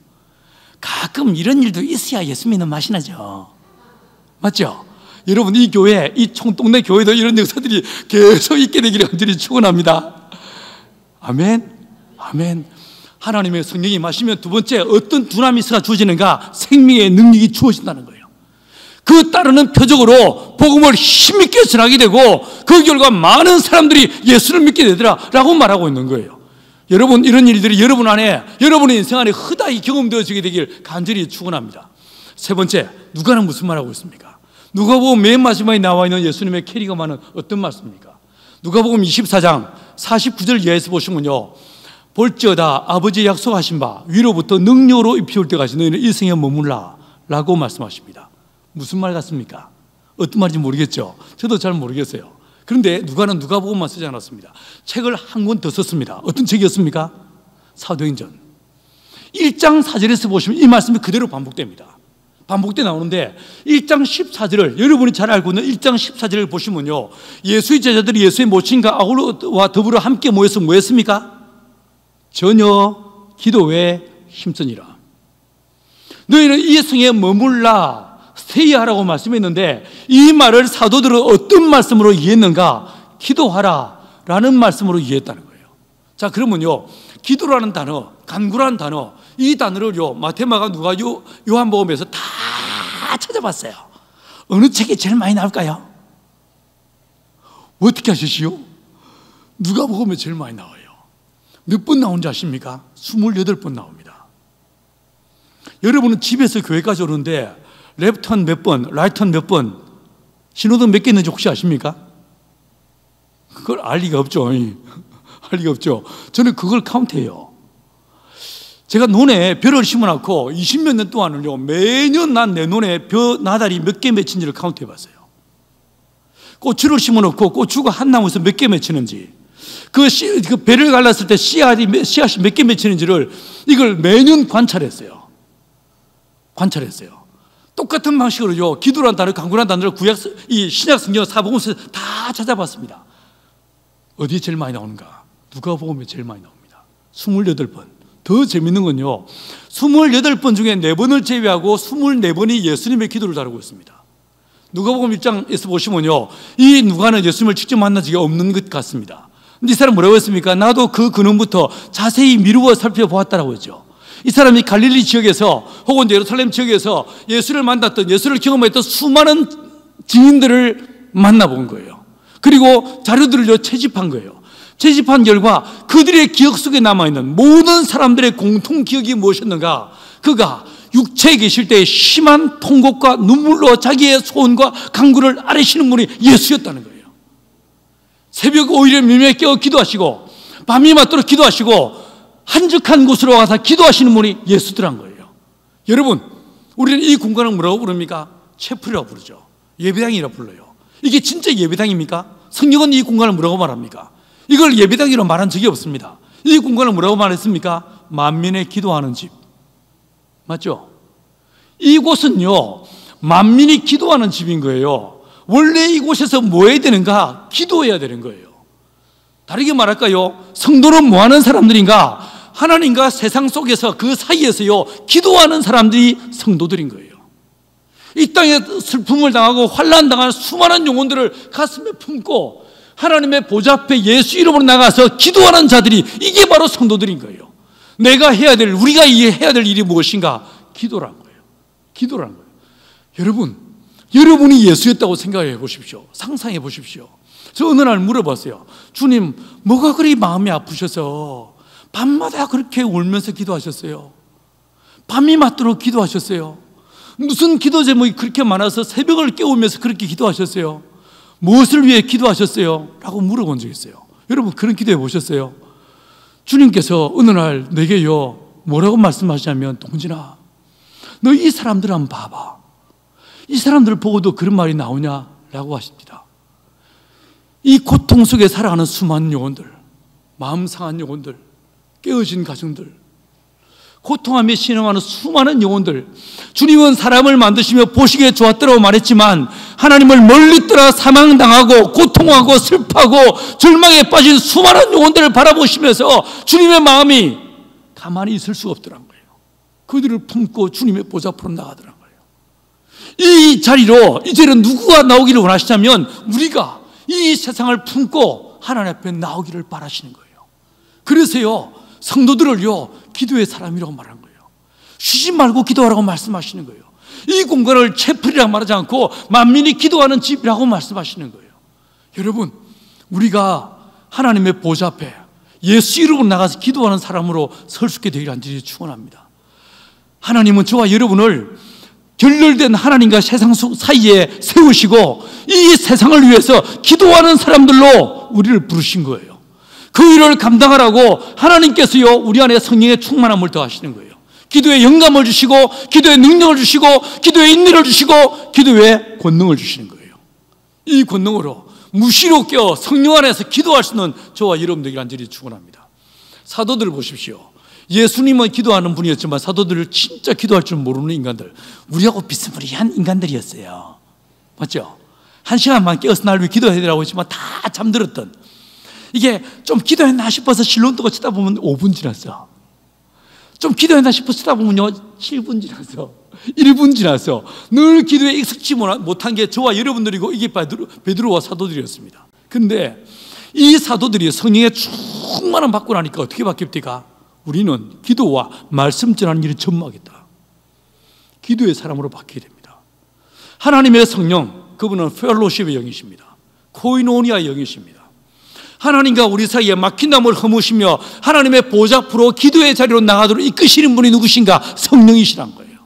가끔 이런 일도 있어야 예수 믿는 맛이 나죠. 맞죠? 여러분 이 교회, 이 총동네 교회도 이런 역사들이 계속 있게 되기를 간절히 축원합니다. 아멘, 아멘. 하나님의 성령이 마시면 두 번째 어떤 두나미스가 주어지는가? 생명의 능력이 주어진다는 거예요. 그 따르는 표적으로 복음을 힘있게 전하게 되고 그 결과 많은 사람들이 예수를 믿게 되더라 라고 말하고 있는 거예요. 여러분 이런 일들이 여러분 안에 여러분의 인생 안에 흔하게 경험되어지게 되길 간절히 축원합니다. 세 번째 누가는 무슨 말하고 있습니까? 누가복음 맨 마지막에 나와 있는 예수님의 캐리그만은 어떤 말씀입니까? 누가복음 24장 49절 이하에서 보시면요 볼지어다 아버지의 약속하신 바 위로부터 능력으로 입혀올 때까지 너희는 일생에 머물라 라고 말씀하십니다. 무슨 말 같습니까? 어떤 말인지 모르겠죠. 저도 잘 모르겠어요. 그런데 누가는 누가복음만 쓰지 않았습니다. 책을 한 권 더 썼습니다. 어떤 책이었습니까? 사도행전 1장 4절에서 보시면 이 말씀이 그대로 반복됩니다. 반복돼 나오는데 1장 14절을 여러분이 잘 알고 있는 1장 14절을 보시면요 예수의 제자들이 예수의 모친과 아울러와 더불어 함께 모여서 뭐 했습니까? 전혀 기도에 힘쓰니라. 너희는 이 성에 머물라 스테이하라고 말씀했는데 이 말을 사도들은 어떤 말씀으로 이해했는가? 기도하라 라는 말씀으로 이해했다는 거예요. 자 그러면요 기도라는 단어, 간구라는 단어 이 단어를요 마태마가 누가 요한복음에서 다 다 찾아봤어요. 어느 책이 제일 많이 나올까요? 어떻게 하시지요? 누가복음에 제일 많이 나와요. 몇 번 나온지 아십니까? 28번 나옵니다. 여러분은 집에서 교회까지 오는데 레프트한 몇 번, 라이트한 몇 번, 신호등 몇 개 있는지 혹시 아십니까? 그걸 알 리가 없죠. 알 리가 없죠. 저는 그걸 카운트해요. 제가 논에 벼를 심어놓고 20몇 년 동안은요, 매년 난 내 논에 벼 나달이 몇 개 맺힌지를 카운트해 봤어요. 고추를 심어놓고 고추가 한 나무에서 몇 개 맺히는지, 그 배를 갈랐을 때 씨앗이 몇 개 맺히는지를 이걸 매년 관찰했어요. 똑같은 방식으로요, 기도란 단어, 간구란 단어를 이 신약 성경 사복음서에서 다 찾아봤습니다. 어디에 제일 많이 나오는가? 누가복음에 제일 많이 나옵니다. 28번. 더 재밌는 건요, 28번 중에 4번을 제외하고 24번이 예수님의 기도를 다루고 있습니다. 누가복음 1장에서 보시면요, 이 누가는 예수님을 직접 만난 적이 없는 것 같습니다. 근데 이 사람 뭐라고 했습니까? 나도 그 근원부터 자세히 미루어 살펴보았다라고 했죠. 이 사람이 갈릴리 지역에서 혹은 예루살렘 지역에서 예수를 만났던, 예수를 경험했던 수많은 증인들을 만나본 거예요. 그리고 자료들을 채집한 거예요. 채집한 결과 그들의 기억 속에 남아있는 모든 사람들의 공통 기억이 무엇이었는가? 그가 육체에 계실 때의 심한 통곡과 눈물로 자기의 소원과 간구를 아뢰시는 분이 예수였다는 거예요. 새벽 5일에 밀매에 깨어 기도하시고 밤이 맞도록 기도하시고 한적한 곳으로 가서 기도하시는 분이 예수더란 거예요. 여러분, 우리는 이 공간을 뭐라고 부릅니까? 채플이라고 부르죠. 예배당이라고 불러요. 이게 진짜 예배당입니까? 성경은 이 공간을 뭐라고 말합니까? 이걸 예배당이라고 말한 적이 없습니다. 이 공간을 뭐라고 말했습니까? 만민의 기도하는 집. 맞죠? 이곳은요, 만민이 기도하는 집인 거예요. 원래 이곳에서 뭐 해야 되는가? 기도해야 되는 거예요. 다르게 말할까요? 성도는 뭐 하는 사람들인가? 하나님과 세상 속에서 그 사이에서요, 기도하는 사람들이 성도들인 거예요. 이 땅에 슬픔을 당하고 환난 당하는 수많은 영혼들을 가슴에 품고 하나님의 보좌 앞에 예수 이름으로 나가서 기도하는 자들이, 이게 바로 성도들인 거예요. 내가 해야 될, 우리가 해야 될 일이 무엇인가? 기도란 거예요. 기도란 거예요. 여러분이 예수였다고 생각해 보십시오. 상상해 보십시오. 저 어느 날 물어봤어요. 주님, 뭐가 그리 마음이 아프셔서 밤마다 그렇게 울면서 기도하셨어요? 밤이 맞도록 기도하셨어요? 무슨 기도 제목이 그렇게 많아서 새벽을 깨우면서 그렇게 기도하셨어요? 무엇을 위해 기도하셨어요? 라고 물어본 적이 있어요. 여러분, 그런 기도해 보셨어요? 주님께서 어느 날 내게요, 뭐라고 말씀하시냐면, 동진아, 너 이 사람들 한번 봐봐. 이 사람들 보고도 그런 말이 나오냐? 라고 하십니다. 이 고통 속에 살아가는 수많은 영혼들, 마음 상한 영혼들, 깨어진 가정들, 고통하며 신앙하는 수많은 영혼들, 주님은 사람을 만드시며 보시기에 좋았더라고 말했지만 하나님을 멀리 떠나 사망당하고 고통하고 슬퍼하고 절망에 빠진 수많은 영혼들을 바라보시면서 주님의 마음이 가만히 있을 수가 없더란 거예요. 그들을 품고 주님의 보좌 앞으로 나가더란 거예요. 이 자리로 이제는 누구가 나오기를 원하시냐면 우리가 이 세상을 품고 하나님 앞에 나오기를 바라시는 거예요. 그래서요, 성도들을요, 기도의 사람이라고 말하는 거예요. 쉬지 말고 기도하라고 말씀하시는 거예요. 이 공간을 채플이라고 말하지 않고 만민이 기도하는 집이라고 말씀하시는 거예요. 여러분, 우리가 하나님의 보좌 앞에 예수 이름으로 나가서 기도하는 사람으로 설 수 있게 되기를 간절히 축원합니다. 하나님은 저와 여러분을 결렬된 하나님과 세상 사이에 세우시고 이 세상을 위해서 기도하는 사람들로 우리를 부르신 거예요. 그 일을 감당하라고 하나님께서요, 우리 안에 성령의 충만함을 더하시는 거예요. 기도에 영감을 주시고, 기도에 능력을 주시고, 기도에 인내를 주시고, 기도에 권능을 주시는 거예요. 이 권능으로 무시로 깨어 성령 안에서 기도할 수 있는 저와 여러분들에게 간절히 축원합니다. 사도들을 보십시오. 예수님은 기도하는 분이었지만 사도들을 진짜 기도할 줄 모르는 인간들, 우리하고 비스무리한 인간들이었어요. 맞죠? 1시간만 깨어서 날 위해 기도해야 되라고 했지만 다 잠들었던, 이게 좀 기도했나 싶어서 실론 뜨고 쳐다보면 5분 지났어. 좀 기도했나 싶어서 쳐다보면요 7분 지났어. 1분 지났어. 늘 기도에 익숙지 못한 게 저와 여러분들이고 이게 베드로와 사도들이었습니다. 그런데 이 사도들이 성령의 충만함 받고 나니까 어떻게 바뀝니까? 우리는 기도와 말씀 전하는 일을 전무하겠다. 기도의 사람으로 바뀌게 됩니다. 하나님의 성령, 그분은 펠로십의 영이십니다. 코이노니아의 영이십니다. 하나님과 우리 사이에 막힌 담을 허무시며 하나님의 보좌 앞으로 기도의 자리로 나가도록 이끄시는 분이 누구신가? 성령이시란 거예요.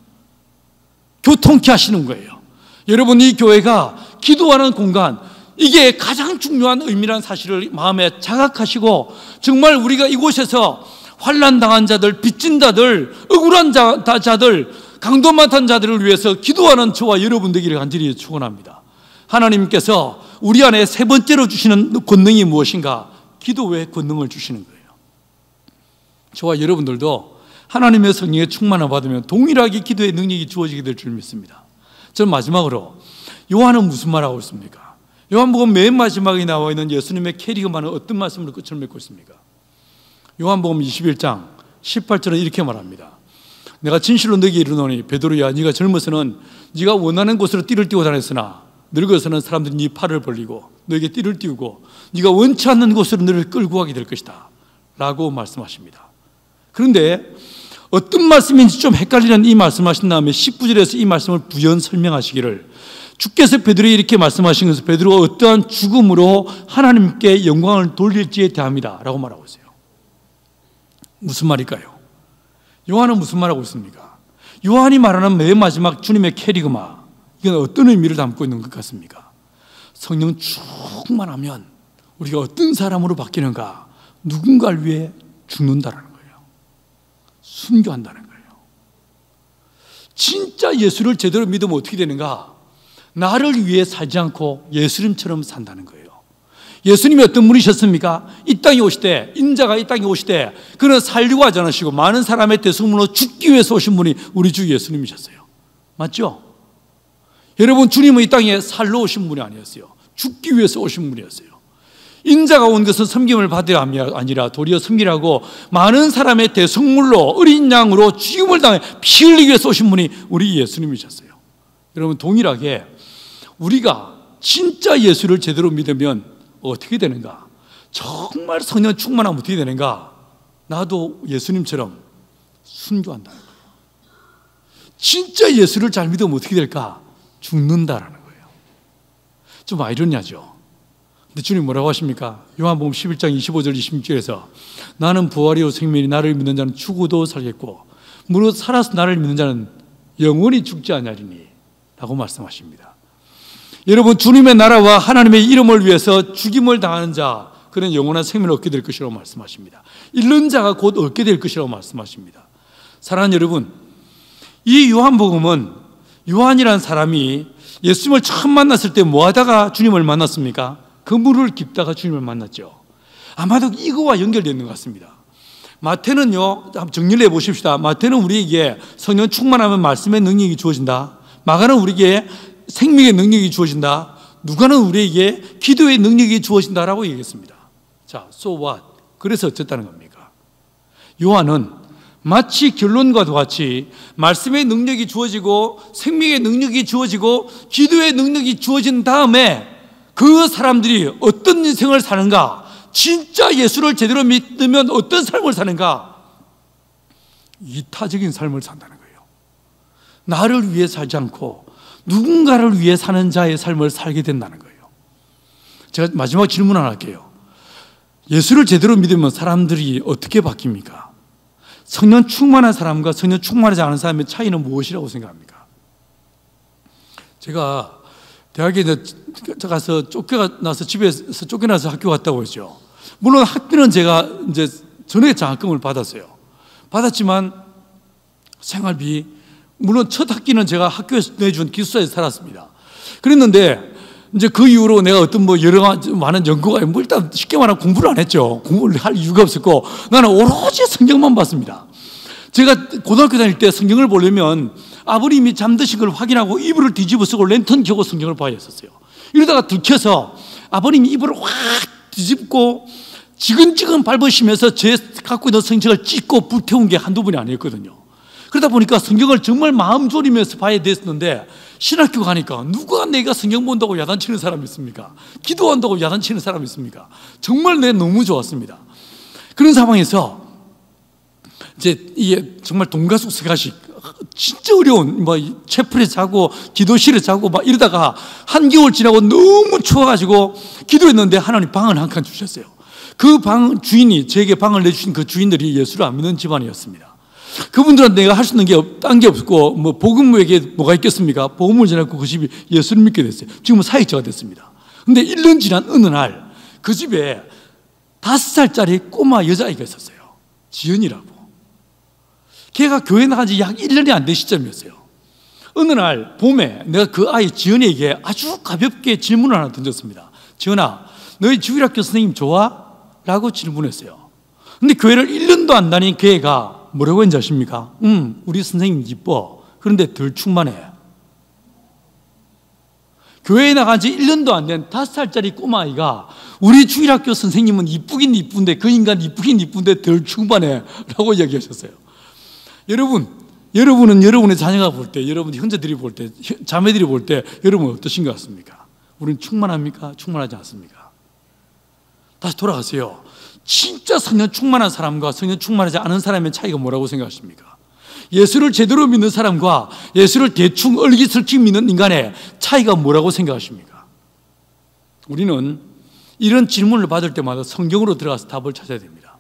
교통케 하시는 거예요. 여러분, 이 교회가 기도하는 공간, 이게 가장 중요한 의미라는 사실을 마음에 자각하시고, 정말 우리가 이곳에서 환난 당한 자들, 빚진 자들, 억울한 자들, 강도 맡은 자들을 위해서 기도하는 저와 여러분 되기를 간절히 축원합니다. 하나님께서 우리 안에 세 번째로 주시는 권능이 무엇인가? 기도 외에 권능을 주시는 거예요. 저와 여러분들도 하나님의 성령의 충만을 받으면 동일하게 기도의 능력이 주어지게 될 줄 믿습니다. 저는 마지막으로 요한은 무슨 말하고 있습니까? 요한복음 맨 마지막에 나와 있는 예수님의 캐리그마는 어떤 말씀으로 끝을 맺고 있습니까? 요한복음 21장 18절은 이렇게 말합니다. 내가 진실로 너에게 이르노니 베드로야, 네가 젊어서는 네가 원하는 곳으로 띠를 띠고 다녔으나 늙어서는 사람들이 네 팔을 벌리고 너에게 띠를 띠우고 네가 원치 않는 곳으로 너를 끌고 가게 될 것이다 라고 말씀하십니다. 그런데 어떤 말씀인지 좀 헷갈리는 이 말씀하신 다음에 19절에서 이 말씀을 부연 설명하시기를, 주께서 베드로에게 이렇게 말씀하신 것은 베드로가 어떠한 죽음으로 하나님께 영광을 돌릴지에 대합니다 라고 말하고 있어요. 무슨 말일까요? 요한은 무슨 말하고 있습니까? 요한이 말하는 맨 마지막 주님의 캐리그마, 이건 어떤 의미를 담고 있는 것 같습니까? 성령 충만하면 우리가 어떤 사람으로 바뀌는가? 누군가를 위해 죽는다라는 거예요. 순교한다는 거예요. 진짜 예수를 제대로 믿으면 어떻게 되는가? 나를 위해 살지 않고 예수님처럼 산다는 거예요. 예수님이 어떤 분이셨습니까? 이 땅에 오시되, 인자가 이 땅에 오시되 그는 살려고 하지 않으시고 많은 사람의 대속물로 죽기 위해서 오신 분이 우리 주 예수님이셨어요. 맞죠? 여러분, 주님은 이 땅에 살러 오신 분이 아니었어요. 죽기 위해서 오신 분이었어요. 인자가 온 것은 섬김을 받으려 아니라 도리어 섬기라고 많은 사람의 대속물로 어린 양으로 죽임을 당해 피 흘리기 위해서 오신 분이 우리 예수님이셨어요. 여러분, 동일하게 우리가 진짜 예수를 제대로 믿으면 어떻게 되는가? 정말 성령 충만하면 어떻게 되는가? 나도 예수님처럼 순교한다는 거예요. 진짜 예수를 잘 믿으면 어떻게 될까? 죽는다라는 거예요. 좀 아이러니하죠. 근데 주님 뭐라고 하십니까? 요한복음 11장 25절 26절에서 나는 부활이요 생명이, 나를 믿는 자는 죽어도 살겠고 무릇 살아서 나를 믿는 자는 영원히 죽지 아니하리니 라고 말씀하십니다. 여러분, 주님의 나라와 하나님의 이름을 위해서 죽임을 당하는 자, 그는 영원한 생명을 얻게 될 것이라고 말씀하십니다. 잃는 자가 곧 얻게 될 것이라고 말씀하십니다. 사랑하는 여러분, 이 요한복음은 요한이라는 사람이 예수님을 처음 만났을 때 뭐 하다가 주님을 만났습니까? 그물을 깁다가 주님을 만났죠. 아마도 이거와 연결되어 있는 것 같습니다. 마태는요, 한번 정리를 해보십시다. 마태는 우리에게 성령 충만하면 말씀의 능력이 주어진다. 마가는 우리에게 생명의 능력이 주어진다. 누가는 우리에게 기도의 능력이 주어진다라고 얘기했습니다. 자, so what? 그래서 어쨌다는 겁니까? 요한은 마치 결론과도 같이 말씀의 능력이 주어지고 생명의 능력이 주어지고 기도의 능력이 주어진 다음에 그 사람들이 어떤 인생을 사는가, 진짜 예수를 제대로 믿으면 어떤 삶을 사는가, 이타적인 삶을 산다는 거예요. 나를 위해 살지 않고 누군가를 위해 사는 자의 삶을 살게 된다는 거예요. 제가 마지막 질문 하나 할게요. 예수를 제대로 믿으면 사람들이 어떻게 바뀝니까? 성령 충만한 사람과 성령 충만하지 않은 사람의 차이는 무엇이라고 생각합니까? 제가 대학에 가서 쫓겨나서 집에서 쫓겨나서 학교 갔다고 했죠. 물론 학비는 제가 이제 전액 장학금을 받았어요. 받았지만 생활비, 물론 첫 학기는 제가 학교에서 내준 기숙사에서 살았습니다. 그랬는데 이제 그 이후로 내가 어떤 뭐 여러 가지 많은 연구가, 뭐 일단 쉽게 말하면 공부를 안 했죠. 공부를 할 이유가 없었고 나는 오로지 성경만 봤습니다. 제가 고등학교 다닐 때 성경을 보려면 아버님이 잠드신 걸 확인하고 이불을 뒤집어 쓰고 랜턴 켜고 성경을 봐야 했었어요. 이러다가 들켜서 아버님이 이불을 확 뒤집고 지근지근 밟으시면서 제 갖고 있는 성경을 찢고 불태운 게 한두 번이 아니었거든요. 그러다 보니까 성경을 정말 마음 졸이면서 봐야 됐었는데 신학교 가니까 누가 내가 성경 본다고 야단치는 사람이 있습니까? 기도한다고 야단치는 사람이 있습니까? 정말 너무 좋았습니다. 그런 상황에서 이제 이게 정말 돈가숙 스가식 진짜 어려운 채플에 자고 기도실에 자고 막 이러다가 한겨울 지나고 너무 추워가지고 기도했는데 하나님 방을 한 칸 주셨어요. 그 방 주인이, 제게 방을 내주신 그 주인들이 예수를 안 믿는 집안이었습니다. 그분들은 내가 할 수 있는 게 딴 게 없고 복음에게 뭐가 있겠습니까? 복음을 전했고 그 집이 예수를 믿게 됐어요. 지금은 사역자가 됐습니다. 근데 1년 지난 어느 날 그 집에 5살짜리 꼬마 여자아이가 있었어요. 지연이라고. 걔가 교회 나간 지 약 1년이 안 된 시점이었어요. 어느 날 봄에 내가 그 아이 지연이에게 아주 가볍게 질문을 하나 던졌습니다. 지연아, 너희 주일학교 선생님 좋아? 라고 질문했어요. 근데 교회를 1년도 안 다닌 걔가 뭐라고 했는지 아십니까? 우리 선생님 이뻐. 그런데 덜 충만해. 교회에 나간 지 1년도 안 된 5살짜리 꼬마아이가 우리 주일학교 선생님은 이쁘긴 이쁜데 그 인간 이쁘긴 이쁜데 덜 충만해 라고 이야기하셨어요. 여러분은 여러분의 자녀가 볼 때, 여러분 형제들이 볼 때, 자매들이 볼 때 여러분은 어떠신 것 같습니까? 우리는 충만합니까? 충만하지 않습니까? 다시 돌아가세요. 진짜 성령 충만한 사람과 성령 충만하지 않은 사람의 차이가 뭐라고 생각하십니까? 예수를 제대로 믿는 사람과 예수를 대충 얼기설기 믿는 인간의 차이가 뭐라고 생각하십니까? 우리는 이런 질문을 받을 때마다 성경으로 들어가서 답을 찾아야 됩니다.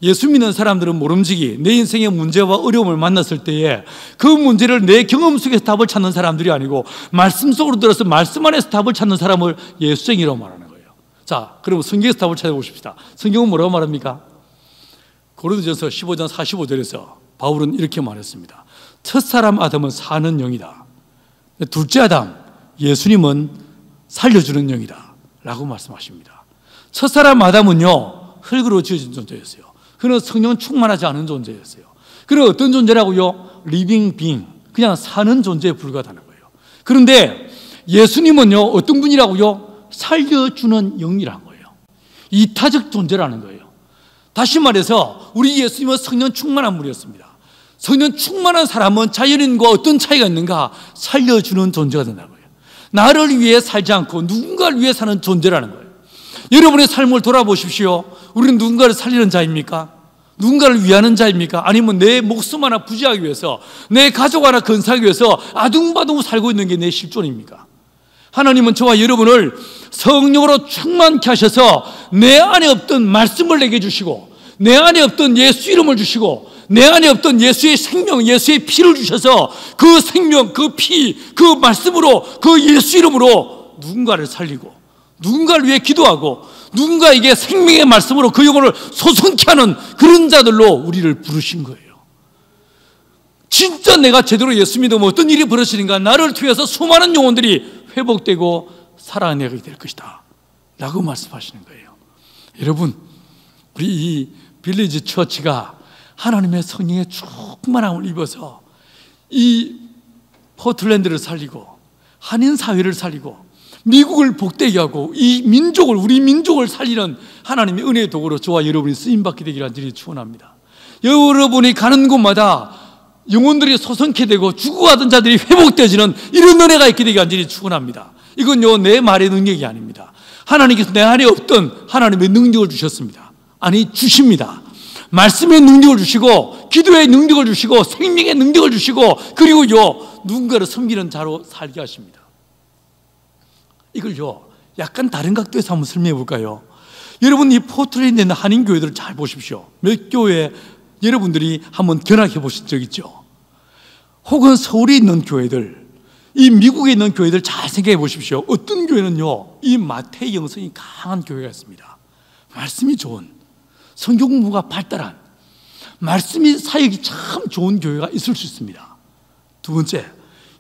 예수 믿는 사람들은 모름지기 내 인생의 문제와 어려움을 만났을 때에 그 문제를 내 경험 속에서 답을 찾는 사람들이 아니고 말씀 속으로 들어서 말씀 안에서 답을 찾는 사람을 예수쟁이라고 말하는 거예요. 자, 그럼 성경에서 답을 찾아보십시다. 성경은 뭐라고 말합니까? 고린도전서 15장 45절에서 바울은 이렇게 말했습니다. 첫사람 아담은 사는 영이다. 둘째 아담 예수님은 살려주는 영이다 라고 말씀하십니다. 첫사람 아담은요 흙으로 지어진 존재였어요. 그는 성령 충만하지 않은 존재였어요. 그는 어떤 존재라고요? 리빙 빙, 그냥 사는 존재에 불과하다는 거예요. 그런데 예수님은요 어떤 분이라고요? 살려주는 영이라는 거예요. 이타적 존재라는 거예요. 다시 말해서 우리 예수님은 성령 충만한 분이었습니다. 성령 충만한 사람은 자연인과 어떤 차이가 있는가? 살려주는 존재가 된다는 거예요. 나를 위해 살지 않고 누군가를 위해 사는 존재라는 거예요. 여러분의 삶을 돌아보십시오. 우리는 누군가를 살리는 자입니까? 누군가를 위하는 자입니까? 아니면 내 목숨 하나 부지하기 위해서, 내 가족 하나 건사하기 위해서 아둥바둥 살고 있는 게 내 실존입니까? 하나님은 저와 여러분을 성령으로 충만케 하셔서 내 안에 없던 말씀을 내게 주시고, 내 안에 없던 예수 이름을 주시고, 내 안에 없던 예수의 생명, 예수의 피를 주셔서 그 생명, 그 피, 그 말씀으로, 그 예수 이름으로 누군가를 살리고, 누군가를 위해 기도하고, 누군가에게 생명의 말씀으로 그 영혼을 소성케 하는 그런 자들로 우리를 부르신 거예요. 진짜 내가 제대로 예수 믿으면 어떤 일이 벌어지는가? 나를 통해서 수많은 영혼들이 회복되고 살아내게 될 것이다 라고 말씀하시는 거예요. 여러분, 우리 이 빌리지 처치가 하나님의 성령의 충만함을 입어서 이 포틀랜드를 살리고 한인 사회를 살리고 미국을 복되게 하고 이 민족을, 우리 민족을 살리는 하나님의 은혜의 도구로 저와 여러분이 쓰임받게 되기를 간절히 축원합니다. 여러분이 가는 곳마다 영혼들이 소성케 되고 죽어가던 자들이 회복되어지는 이런 은혜가 있게 되기를 간절히 축원합니다. 이건요 내 말의 능력이 아닙니다. 하나님께서 내 안에 없던 하나님의 능력을 주셨습니다. 아니 주십니다. 말씀의 능력을 주시고 기도의 능력을 주시고 생명의 능력을 주시고 그리고요 누군가를 섬기는 자로 살게 하십니다. 이걸요 약간 다른 각도에서 한번 설명해 볼까요? 여러분 이 포트랜드에 있는 한인교회들을 잘 보십시오. 몇 교회 여러분들이 한번 견학해 보신 적 있죠? 혹은 서울에 있는 교회들, 이 미국에 있는 교회들 잘 생각해 보십시오. 어떤 교회는요 이 마태의 영성이 강한 교회가 있습니다. 말씀이 좋은, 성경 공부가 발달한, 말씀이 사역이 참 좋은 교회가 있을 수 있습니다. 두 번째,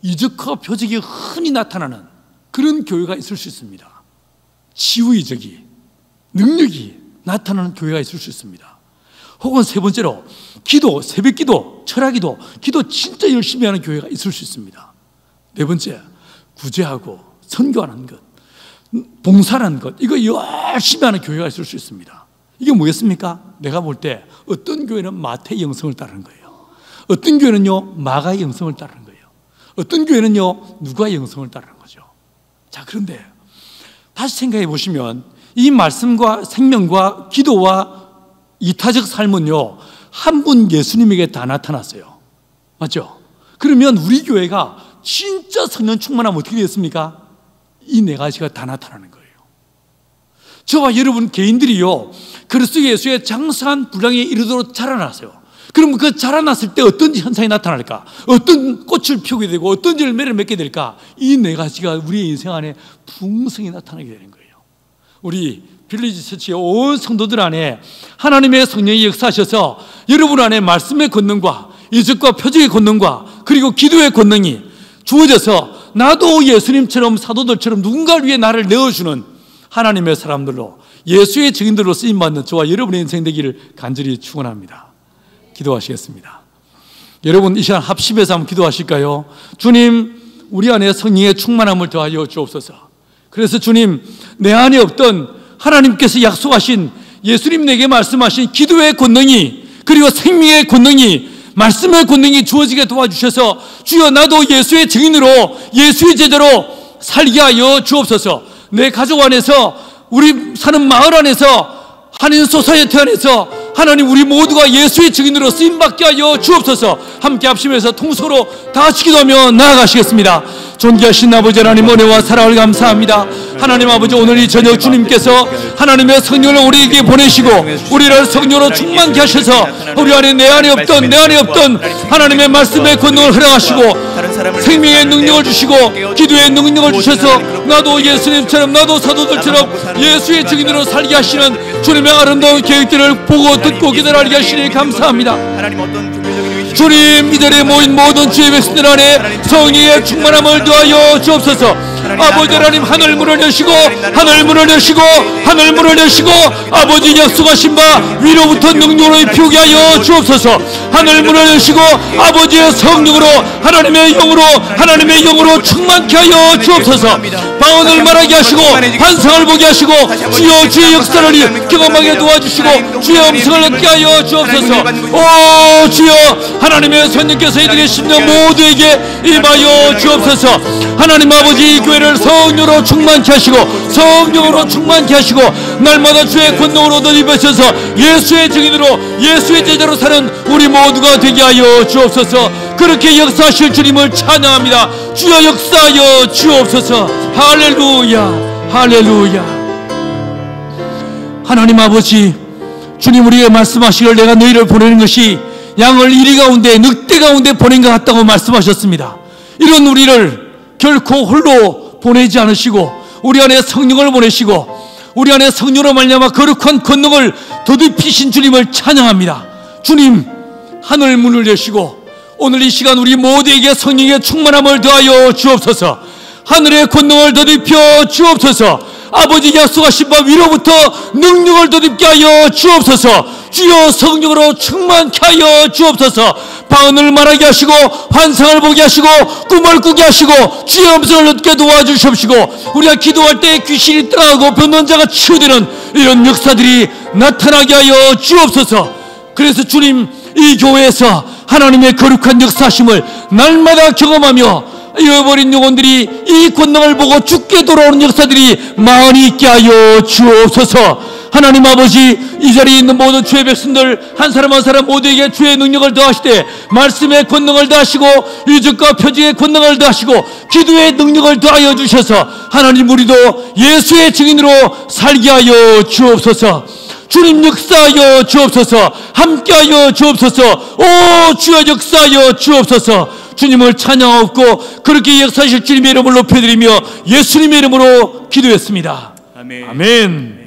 이적과 표적이 흔히 나타나는 그런 교회가 있을 수 있습니다. 치유 이적이, 능력이 나타나는 교회가 있을 수 있습니다. 혹은 세 번째로 기도, 새벽 기도, 철학 기도, 기도 진짜 열심히 하는 교회가 있을 수 있습니다. 네 번째, 구제하고 선교하는 것, 봉사하는 것, 이거 열심히 하는 교회가 있을 수 있습니다. 이게 뭐겠습니까? 내가 볼 때 어떤 교회는 마태의 영성을 따르는 거예요. 어떤 교회는요 마가의 영성을 따르는 거예요. 어떤 교회는요 누가의 영성을 따르는 거죠. 자, 그런데 다시 생각해 보시면 이 말씀과 생명과 기도와 이타적 삶은요 한 분 예수님에게 다 나타났어요. 맞죠? 그러면 우리 교회가 진짜 성령 충만하면 어떻게 됐습니까? 이 네 가지가 다 나타나는 거예요. 저와 여러분 개인들이요, 그리스도 예수의 장성한 분량에 이르도록 자라났어요. 그럼 그 자라났을 때 어떤 현상이 나타날까? 어떤 꽃을 피우게 되고 어떤 열매를 맺게 될까? 이 네 가지가 우리의 인생 안에 풍성히 나타나게 되는 거예요. 우리 빌리지 처치의 온 성도들 안에 하나님의 성령이 역사하셔서 여러분 안에 말씀의 권능과 이적과 표적의 권능과 그리고 기도의 권능이 주어져서 나도 예수님처럼 사도들처럼 누군가를 위해 나를 내어주는 하나님의 사람들로, 예수의 증인들로 쓰임받는 저와 여러분의 인생 되기를 간절히 축원합니다. 기도하시겠습니다. 여러분 이 시간 합심해서 한번 기도하실까요? 주님, 우리 안에 성령의 충만함을 더하여 주옵소서. 그래서 주님, 내 안에 없던 하나님께서 약속하신, 예수님 내게 말씀하신 기도의 권능이, 그리고 생명의 권능이, 말씀의 권능이 주어지게 도와주셔서 주여, 나도 예수의 증인으로, 예수의 제자로 살게 하여 주옵소서. 내 가족 안에서, 우리 사는 마을 안에서, 한인 소사이어티 안에서 하나님 우리 모두가 예수의 증인으로 쓰임받게 하여 주옵소서. 함께 합심해서 통소로 다 같이 기도하며 나아가시겠습니다. 존귀하신 아버지 하나님, 은혜와 사랑을 감사합니다. 하나님 아버지, 오늘 이 저녁 주님께서 하나님의 성령을 우리에게 보내시고 우리를 성령으로 충만케 하셔서 우리 안에 내 안에 없던 하나님의 말씀의 권능을 허락하시고 생명의 능력을 주시고 기도의 능력을 주셔서 나도 예수님처럼, 나도 사도들처럼 예수의 증인으로 살게 하시는 주님의 아름다운 계획들을 보고 듣고 기도하게 하시니 감사합니다. 주님, 이 자리에 모인 모든 주의 백성들 안에 성령의 충만함을 더하여 주옵소서. 아버지 하나님, 하늘 문을 여시고 아버지 약속하신 바 위로부터 능력으로 피우게 하여 주옵소서. 하늘 문을 여시고 아버지의 성령으로, 하나님의 영으로 충만케 하여 주옵소서. 방언을 말하게 하시고 환상을 보게 하시고 주여, 주의 역사를 경험하게 도와주시고 주의 음성을 얻게 하여 주옵소서. 오 주여, 하나님의 선생님께서 이들의 심령 모두에게 임하여 주옵소서. 하나님 아버지, 이 교회를 성령으로 충만케 하시고 날마다 주의 권능으로 덧입으셔서 예수의 증인으로, 예수의 제자로 사는 우리 모두가 되게 하여 주옵소서. 그렇게 역사하실 주님을 찬양합니다. 주여, 역사하여 주옵소서. 할렐루야, 할렐루야. 하나님 아버지, 주님 우리에게 말씀하시기를 내가 너희를 보내는 것이 양을 이리 가운데 늑대 가운데 보낸 것 같다고 말씀하셨습니다. 이런 우리를 결코 홀로 보내지 않으시고 우리 안에 성령을 보내시고 우리 안에 성령으로 말미암아 거룩한 권능을 더듬히신 주님을 찬양합니다. 주님, 하늘 문을 여시고 오늘 이 시간 우리 모두에게 성령의 충만함을 더하여 주옵소서. 하늘의 권능을 더듬혀 주옵소서. 아버지 약속하신 바 위로부터 능력을 더듬게 하여 주옵소서. 주여, 성령으로 충만케 하여 주옵소서. 방언을 말하게 하시고 환상을 보게 하시고 꿈을 꾸게 하시고 주의 음성을 얻게 도와주십시고 우리가 기도할 때 귀신이 떠나고 변론자가 치유되는 이런 역사들이 나타나게 하여 주옵소서. 그래서 주님, 이 교회에서 하나님의 거룩한 역사심을 날마다 경험하며 잃어버린 영혼들이 이 권능을 보고 죽게 돌아오는 역사들이 많이 있게 하여 주옵소서. 하나님 아버지, 이 자리에 있는 모든 주의 백성들 한 사람 한 사람 모두에게 주의 능력을 더하시되 말씀의 권능을 더하시고 이적과 표적의 권능을 더하시고 기도의 능력을 더하여 주셔서 하나님, 우리도 예수의 증인으로 살게 하여 주옵소서. 주님, 역사하여 주옵소서. 함께하여 주옵소서. 오 주여, 역사하여 주옵소서. 주님을 찬양하옵고 그렇게 역사하실 주님의 이름을 높여드리며 예수님의 이름으로 기도했습니다. 아멘. 아멘.